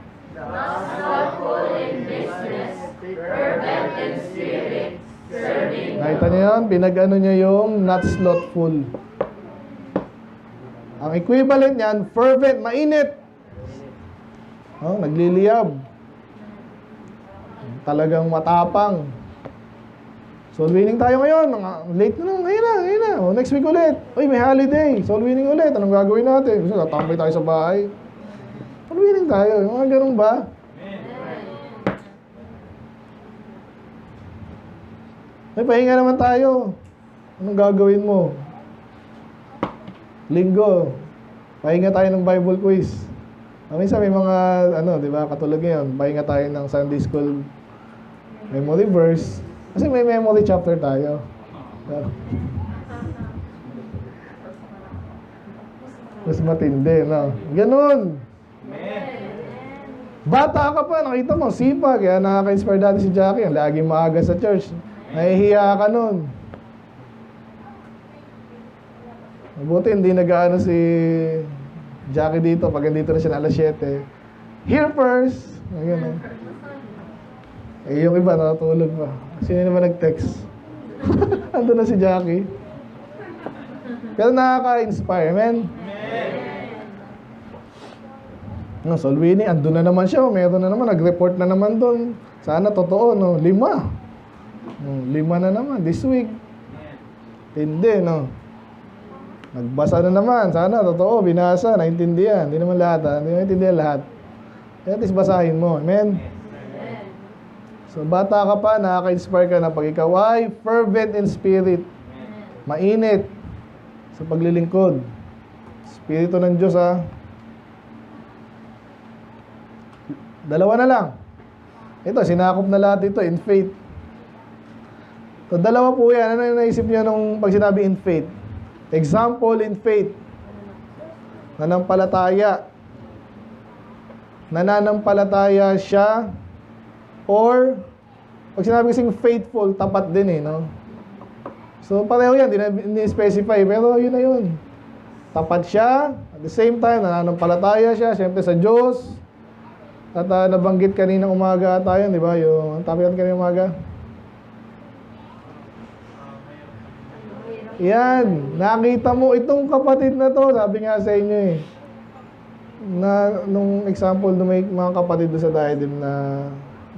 Nakita niyo yun? Pinag-ano niya yung not slothful. Ang equivalent niyan, fervent, mainit. Nagliliyab. Talagang matapang. Soul winning tayo ngayon. Late na lang. Ngayon na. Next week ulit. Uy, may holiday. Soul winning ulit. Anong gagawin natin? Gusto, tatambay tayo sa bahay. Soul winning tayo. Yung mga ganun ba? May pahinga naman tayo. Anong gagawin mo? Linggo. Pahinga tayo ng Bible quiz. Minsan may mga, di ba, katulad ngayon, pahinga tayo ng Sunday School memory verse. Kasi may memory chapter tayo. Mas matindi, no? Ganun. Bata ka pa, nakita mo, sipag. Kaya nakaka-inspire dati si Jackie. Laging maaga sa church. Nahihiya ka nun. Mabuti hindi nag-ano si Jackie dito. Pag andito na siya na alas 7. Here first. Ayun, yung iba nakatulog pa. Sino naman nag-text? Ando na si Jackie. Pero nakaka-inspire, man. Soul winning, ando na naman siya. Meron na naman, nag-report na naman doon. Sana totoo, no? 5 na naman this week. Hindi, no? Nagbasa na naman. Sana totoo, binasa, naintindihan. Hindi naman lahat, hindi naintindihan lahat. At least basahin mo. Amen? So, bata ka pa, nakaka-inspire ka na pag ikaw ay fervent in spirit. Mainit sa paglilingkod. Espiritu ng Diyos, ha? 2 na lang. Ito, sinakop na lahat ito in faith. So, 2 po yan. Ano yung naisip niyo nung pag sinabi in faith? Example in faith. Nananampalataya siya. Or, pag sinabi kasing faithful, tapat din eh, no? So, pareho yan. Hindi specify. Pero yun na yun. Tapat siya. At the same time, nananampalataya siya. Siyempre sa Diyos. At nabanggit kaninang umaga tayo, di ba? Yung topic natin kaninang umaga. Yan. Nakita mo itong kapatid na to. Sabi nga sa inyo eh. Nung example, may mga kapatid doon sa diadem na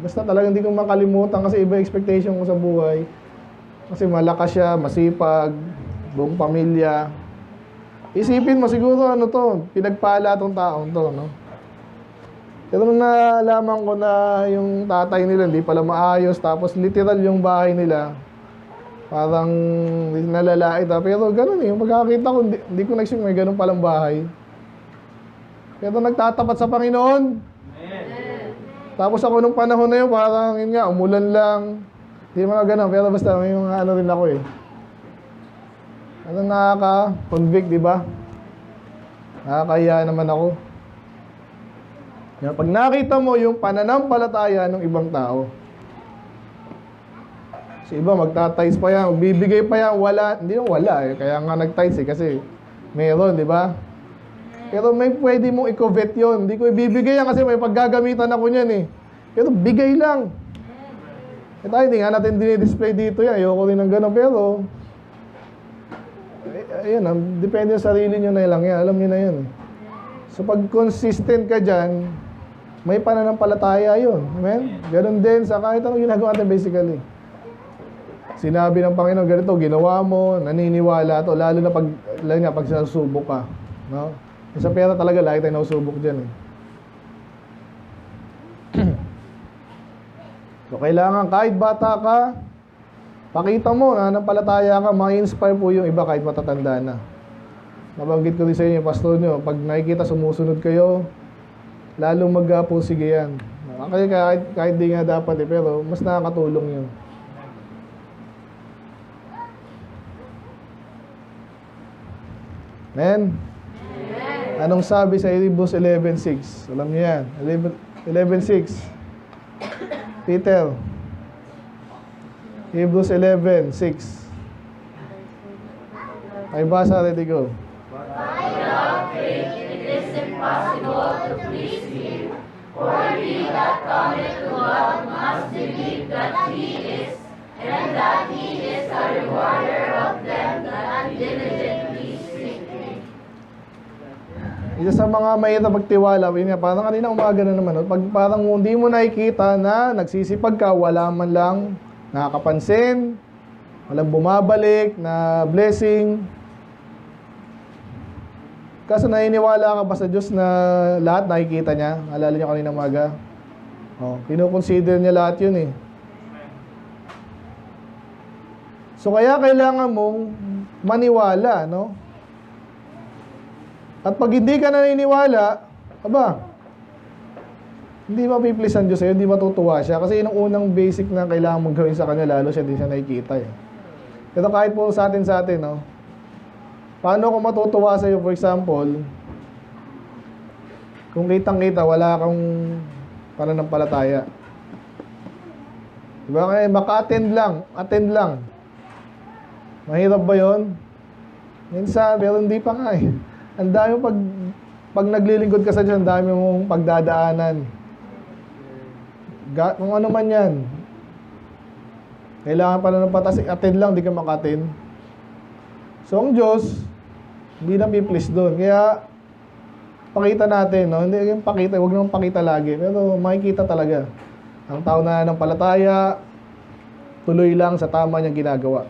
basta talagang hindi ko makalimutan kasi iba expectation ko sa buhay. Kasi malakas siya, masipag, buong pamilya. Isipin mo siguro ano to, pinagpala tong taong to, no? Pero nung nalaman ko na yung tatay nila hindi pala maayos, tapos literal yung bahay nila, parang nalalait ha. Pero ganun eh, yung pagkakita ko, hindi ko na-expect may ganun palang bahay. Pero nagtatapat sa Panginoon. Tapos ako nung panahon na yun, parang yun nga, umulan lang. Hindi mga ganun, pero basta may mga ano rin ako eh. Ano nakaka-convict, di ba? Nakakahiya naman ako. Pag nakita mo yung pananampalataya ng ibang tao, si iba magtatights pa yan, bibigay pa yan, wala, hindi nang wala eh. Kaya nga nagtights eh, kasi meron, di ba? Pero may pwede mong i-covet yun. Hindi ko ibibigay yan kasi may paggagamitan ako niyan eh. Pero bigay lang. Eh tayo, hindi nga natin dinidisplay dito yan. Ayoko rin ng gano'n. Pero, ayun, depende sa sarili nyo na lang yan. Alam nyo na yun. So pag consistent ka dyan, may pananampalataya yun. Amen? Ganon din sa kahit anong ginagawa natin basically. Sinabi ng Panginoon, ganito, ginawa mo, naniniwala to, lalo na pag sinasubok ka. No? Sa pera talaga, lagi tayo nausubok dyan. So, kailangan kahit bata ka, pakita mo na nanampalataya ka, ma-inspire po yung iba kahit matatanda na. Nabanggit ko din sa inyo, pastor nyo, pag nakikita sumusunod kayo, lalong mag-pursige yan. Kasi kahit di nga dapat eh, pero mas nakakatulong yun. Amen? Anong sabi sa Hebrews 11:6? Alam niyo yan. 11:6. Peter. Hebrews 11:6. Ay basa, ready go. Without faith it is impossible to please Him, for he that cometh to God must believe that He is, and that He is a rewarder of them that diligently seek Him. Isa sa mga mahirap magtiwala, parang kanina umaga na naman, pag parang hindi mo nakikita na nagsisipag ka, wala man lang nakakapansin, walang bumabalik na blessing. Kaso naniniwala ka ba sa Diyos na lahat nakikita niya? Alala niyo kanina umaga? Kinukonsider niya lahat yun eh. So kaya kailangan mong maniwala, no? At pag hindi ka naniniwala, hindi mapiplis ang Diyos sa'yo, hindi matutuwa siya. Kasi yun ang unang basic na kailangan mong gawin sa Kanya, lalo siya hindi siya nakikita eh. Pero kahit po sa atin, no? Paano ako matutuwa sa'yo, for example, kung kitang-kita, wala kang pananampalataya. Diba? Kaya maka-attend lang. Mahirap ba yun? Minsan, pero hindi pa nga eh. Ang dami pag naglilingkod ka sa Diyos, ang dami mong pagdadaanan. Kung ano man yan. Kailangan pa na ng patas, attend lang, di ka maka-attend. So, ang Diyos, hindi na be-pleased doon. Kaya, pakita natin, no? Hindi yung pakita, huwag naman pakita lagi. Pero makikita talaga. Ang tao na ng palataya, tuloy lang sa tama niyang ginagawa.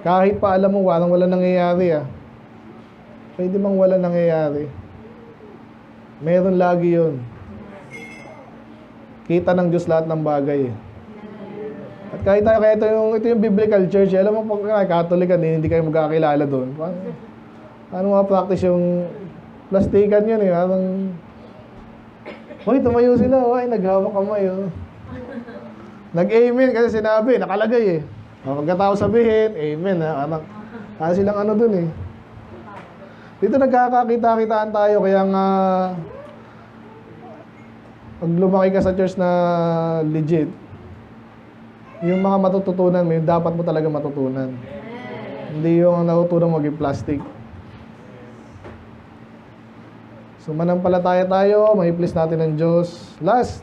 Kahit pa alam mo, walang nangyayari Pwede bang wala nangyayari? Meron lagi yun. Kita ng Diyos lahat ng bagay At kahit tayo, ito yung biblical church. Alam mo, pag Catholic ka, hindi kayo magkakilala doon. Paano ma-practice yung plastikan yun eh? Parang, hoy, tumayo sila. Hoy, naghawak kamay. Nag-amen kasi sinabi, nakalagay eh. Pagkatapos sabihin, amen. Kaya silang ano doon eh. Dito nagkakakita-kitaan tayo, kaya nga pag lumaki ka sa church na legit, yung mga matututunan mo, yung dapat mo talaga matutunan. Hindi yung natutunan mo maging plastic. So manampalataya tayo, ma-please natin ng Diyos. Last.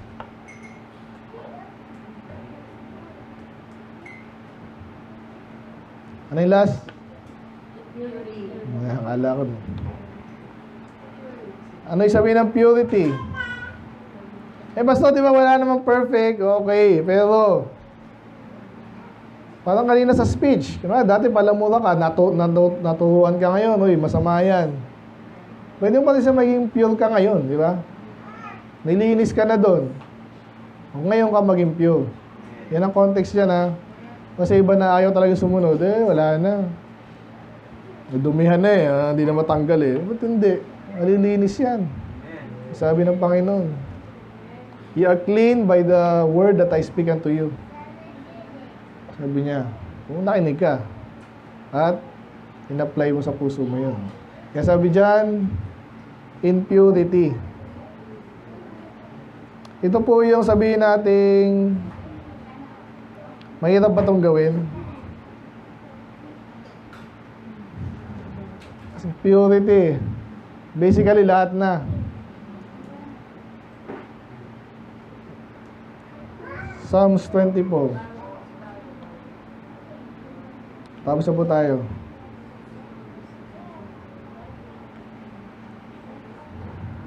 Ano yung last? Akala ko. Ano yung sabihin ng purity? Basta di ba wala namang perfect, okay, pero parang kanina sa speech, dati palamura ka, naturuan ka ngayon, masama yan. Pwede mo pa rin siya maging pure ka ngayon, di ba? Nilinis ka na doon. Ngayon ka maging pure. Yan ang context dyan, ha? Kasi iba na ayaw talaga sumunod, wala na. Nadumihan na hindi na matanggal Ba't hindi? Malilinis yan. Sabi ng Panginoon, you are clean by the word that I speak unto you. Sabi niya, kung nakinig ka, at in-apply mo sa puso mo yun. Kaya sabi dyan, impurity. Ito po yung sabihin nating, mahirap ba itong gawin? Kasi purity, basically lahat na. Psalms 24. Tapos na po tayo.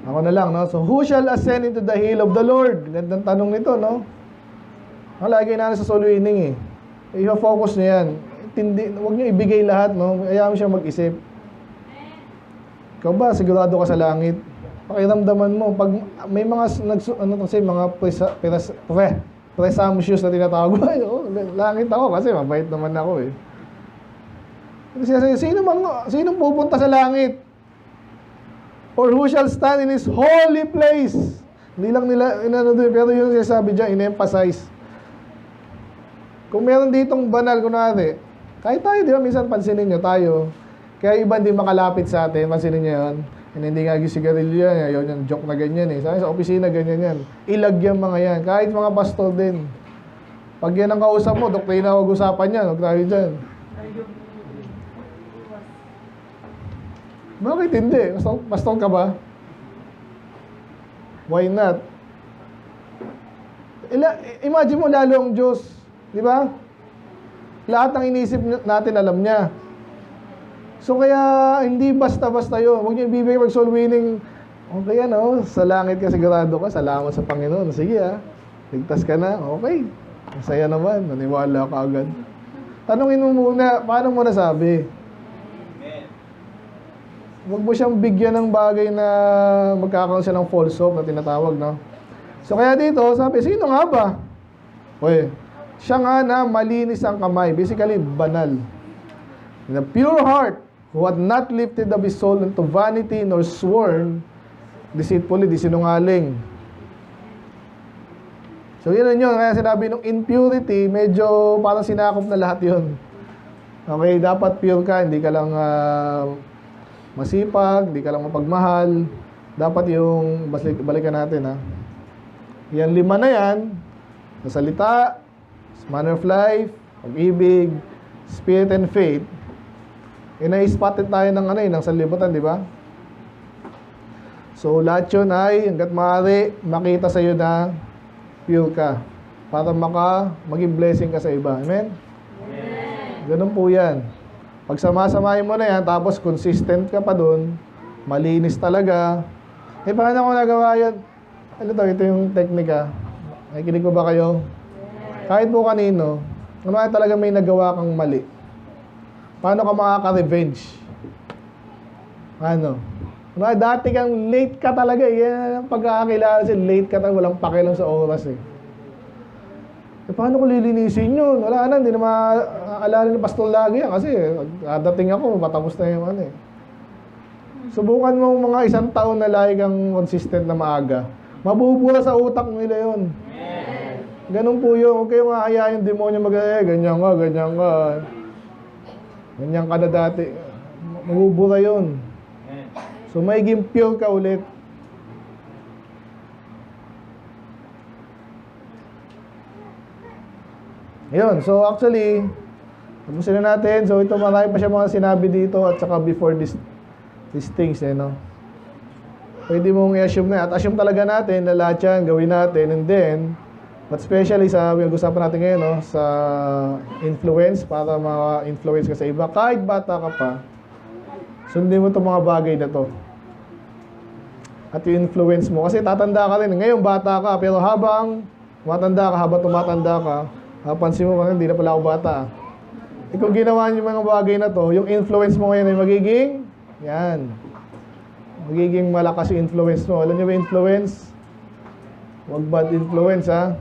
Ako na lang, no? So, who shall ascend into the hill of the Lord? Gandang tanong nito, no? Lagi na sa solo inning i-focus niyo yan. Huwag niyo ibigay lahat, no? Hayaan mo siya mag-isip. Ikaw ba, sigurado ka sa langit? Pakiramdaman mo, pag may mga, mga presumptuous na tinatawag, langit ako kasi mabait naman ako Kasi sino pupunta sa langit? Or who shall stand in His holy place? Hindi lang nila, pero yun sinasabi dyan, in-emphasize. Kung meron ditong banal, kunwari, kahit tayo, di ba, minsan pansinin nyo tayo, kaya iba hindi makalapit sa atin, pansinin nyo yun, hindi nga yung sigarilyo yan, yun yung joke na ganyan sa opisina, ganyan yan. Ilag yan mga yan, kahit mga pastor din. Pag yan ang kausap mo, doktrina huwag usapan yan, huwag tayo dyan. Bakit hindi? Pastor ka ba? Why not? Imagine mo lalo ang Diyos. Di ba? Lahat ng inisip natin alam niya. So kaya hindi basta-basta yun. Huwag niyo ibibigay pag soul winning. Okay sa langit ka sigurado ka. Salamat sa Panginoon. Sige ligtas ka na. Okay. Masaya naman. Naniwala ka agad. Tanungin mo muna, paano mo nasabi? Huwag mo siyang bigyan ng bagay na magkakaroon siya ng false hope na tinatawag, no? So kaya dito, sabi, sino nga ba? Siya nga na malinis ang kamay. Basically, banal. In a pure heart, who had not lifted up his soul into vanity nor sworn deceitfully, di sinungaling. So yun. Kaya sinabi nung impurity, medyo parang sinakop na lahat yun. Okay, dapat pure ka, hindi ka lang masipag, hindi ka lang mapagmahal. Dapat yung, balikan natin Yan 5 na yan, sa salita, manner of life, pag-ibig, spirit and faith. Na-spotted tayo ng sanlibutan, di ba? So lahat yun ay, hanggat maaari, makita sa iyo na pure ka. Para maging blessing ka sa iba. Amen? Ganun po yan. Pag sama-samahin mo na yan, tapos consistent ka pa dun, malinis talaga. Paano ko nagawa yan? Ito yung teknika. Nakikinig ko ba kayo? Kahit po kanino, talaga may nagawa kang mali. Paano ka makaka-revenge? Dati kang late ka talaga. Yan ang pagkakakilala late ka talaga, walang pakialam sa oras paano ko lilinisin yun? Wala na, hindi na maaalala ni Pastor lagi yan kasi dating ako, matapos na yung Subukan mo mga 1 taon na lagi kang consistent na maaga. Mabubura sa utak nila yun. Ganun po yun. Huwag kayong aaya yung demonyo ganyan ka. Ganyan ka na dati. Mabubura yun. So, maiging pure ka ulit. Yun, so actually, tapusin na natin. So ito, marami pa siya mga sinabi dito at saka before these things, no? Pwede mong i-assume na. At assume talaga natin na lahat yan gawin natin. And then, but especially sa pag-usapan natin ngayon, no? Sa influence, para ma-influence ka sa iba. Kahit bata ka pa, sundin mo itong mga bagay na to. At i-influence mo. Kasi tatanda ka rin. Ngayon, bata ka. Pero habang tumatanda ka, pansin mo, hindi na pala ako bata. Kung ginawa niyo mga bagay na to, yung influence mo ngayon ay magiging, yan, magiging malakas yung influence mo. Alam niyo ba influence? Huwag bad influence, ha?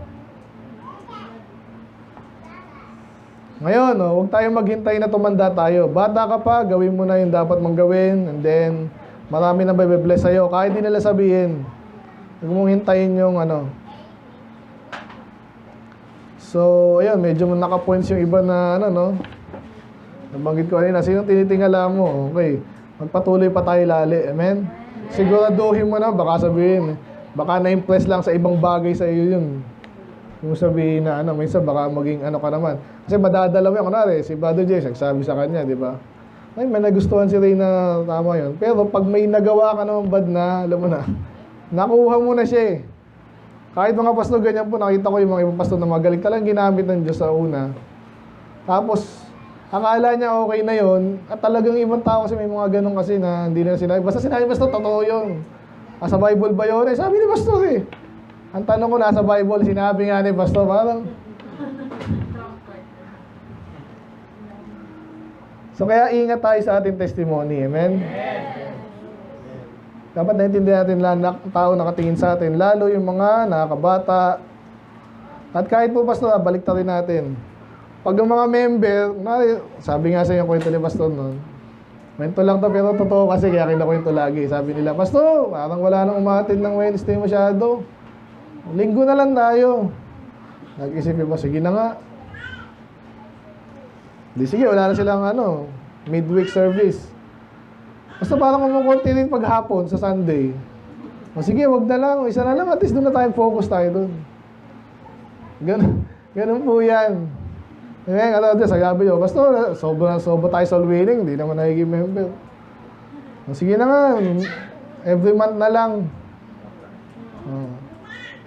Ngayon, huwag tayong maghintay na tumanda tayo. Bata ka pa, gawin mo na yung dapat mong gawin, and then, marami na bless sa'yo. Kahit di nila sabihin, huwag mong hintayin yung ano. So, ayun, medyo naka-points yung iba na, ano, no? Nabanggit ko kanina, sinong tinitingala mo? Okay, magpatuloy pa tayo lali. Amen? Siguraduhin mo na, baka sabihin, baka na-impress lang sa ibang bagay sa iyo yun. Yung sabihin na, ano, minsan baka maging ano ka naman. Kasi madadalaw yan, kunwari, si Brother Jay, nagsabi sa kanya, di ba? Ay, may nagustuhan si Ray na tama yun. Pero pag may nagawa ka naman bad na, alam mo na, nakuha mo na siya eh. Kahit mga pastor, ganyan po, nakita ko yung mga ibang pastor na magaling talagang ginamit ng Diyos sa una. Tapos, akala niya okay na yun, at talagang ibang tao kasi may mga ganun kasi na hindi na sinabi. Basta sinabi, pastor, totoo yun. Sa Bible ba yun? Eh, sabi ni pastor eh. Ang tanong ko, nasa Bible, sinabi nga ni pastor, parang... So, kaya ingat tayo sa ating testimony. Amen? Dapat naintindihan natin lahat ng tao nakatingin sa atin, lalo yung mga nakakabata. At kahit po, pastor, balik tayo natin. Pag yung mga member, sabi nga sa yung kwento ni pastor noon, kwento lang to pero totoo kasi kaya kinakwento lagi. Sabi nila, pastor, parang wala nang umatid ng Wednesday masyado. Linggo na lang tayo. Nag-isip ba, sige na nga. Di sige, wala na silang ano, midweek service. Basta parang kumukunti din paghapon sa Sunday. O sige, wag na lang, isa na lang, at least doon na tayo focus tayo doon. Ganun po yan. Ngayon, ano din, sabi nyo, basta sobra tayo soul winning, hindi naman nagiging member. O sige na nga, every month na lang.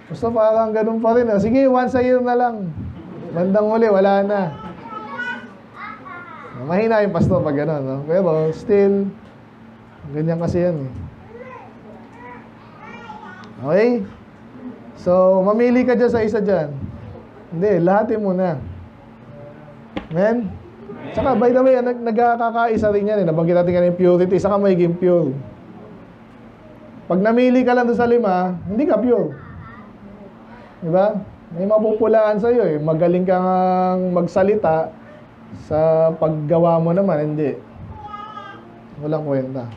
Basta parang ganun pa rin. Sige, once a year na lang. Bandang huli, wala na. Mahina yung pastor pag gano'n, no? Pero still, ganyan kasi yan. Okay? So, mamili ka dyan sa isa dyan. Hindi, lahatin mo na. Amen? Saka, by the way, nagkakaisa rin yan. Nabanggit natin kanina yung purity, saka magiging pure. Pag namili ka lang doon sa 5, hindi ka pure. Diba? May mapupulaan sa'yo eh. Magaling kang magsalita, sa paggawa mo naman, hindi. Walang kwenta.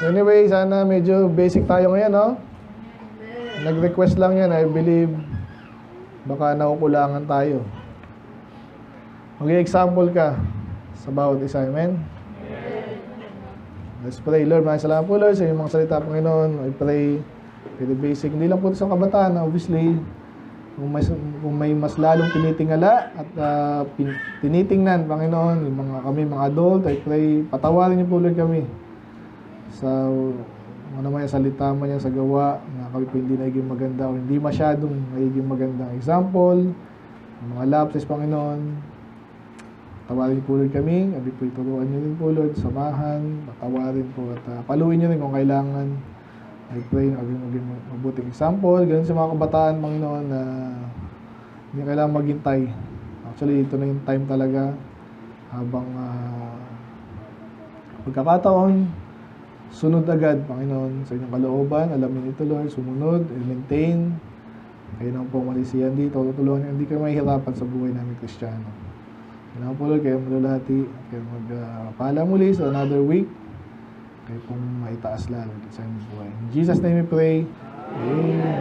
Anyway, sana medyo basic tayo ngayon, no? Nag-request lang yan, I believe. Baka nakukulangan tayo. Mag-example ka sa bawat isa, amen? Let's pray. Lord, maraming salamat po, Lord, sa iyong mga salita, Panginoon. I pray, very basic. Hindi lang po sa kabataan, obviously. Kung may mas lalong tinitingala at tinitingnan, Panginoon, yung mga adult, I pray, patawarin niyo po Lord kami sa naman yung salita mo niya sa gawa na kami po hindi naging maganda o hindi masyadong naging magandang example, yung mga lapses, Panginoon, patawarin niyo po Lord kami, kami po ituruan niyo rin po Lord, samahan, patawarin po at paluin niyo rin kung kailangan. I pray na maging mabuting example. Ganun sa mga kabataan, Panginoon, na hindi kailangan maghintay. Actually, ito na yung time talaga habang pagkakataon, sunod agad, Panginoon, sa inyong kalooban. Alamin ito, Lord, sumunod, maintain. Kayo naman po malisiyan dito. Tutulungan niyo, hindi kayo mahihirapan sa buhay namin Kristiyano. Kailangan po, Lord, kayo malalati. Kayo magpala muli sa another week. Kayo pong maitaas lalo sa inyong buhay. In Jesus' name we pray. Amen.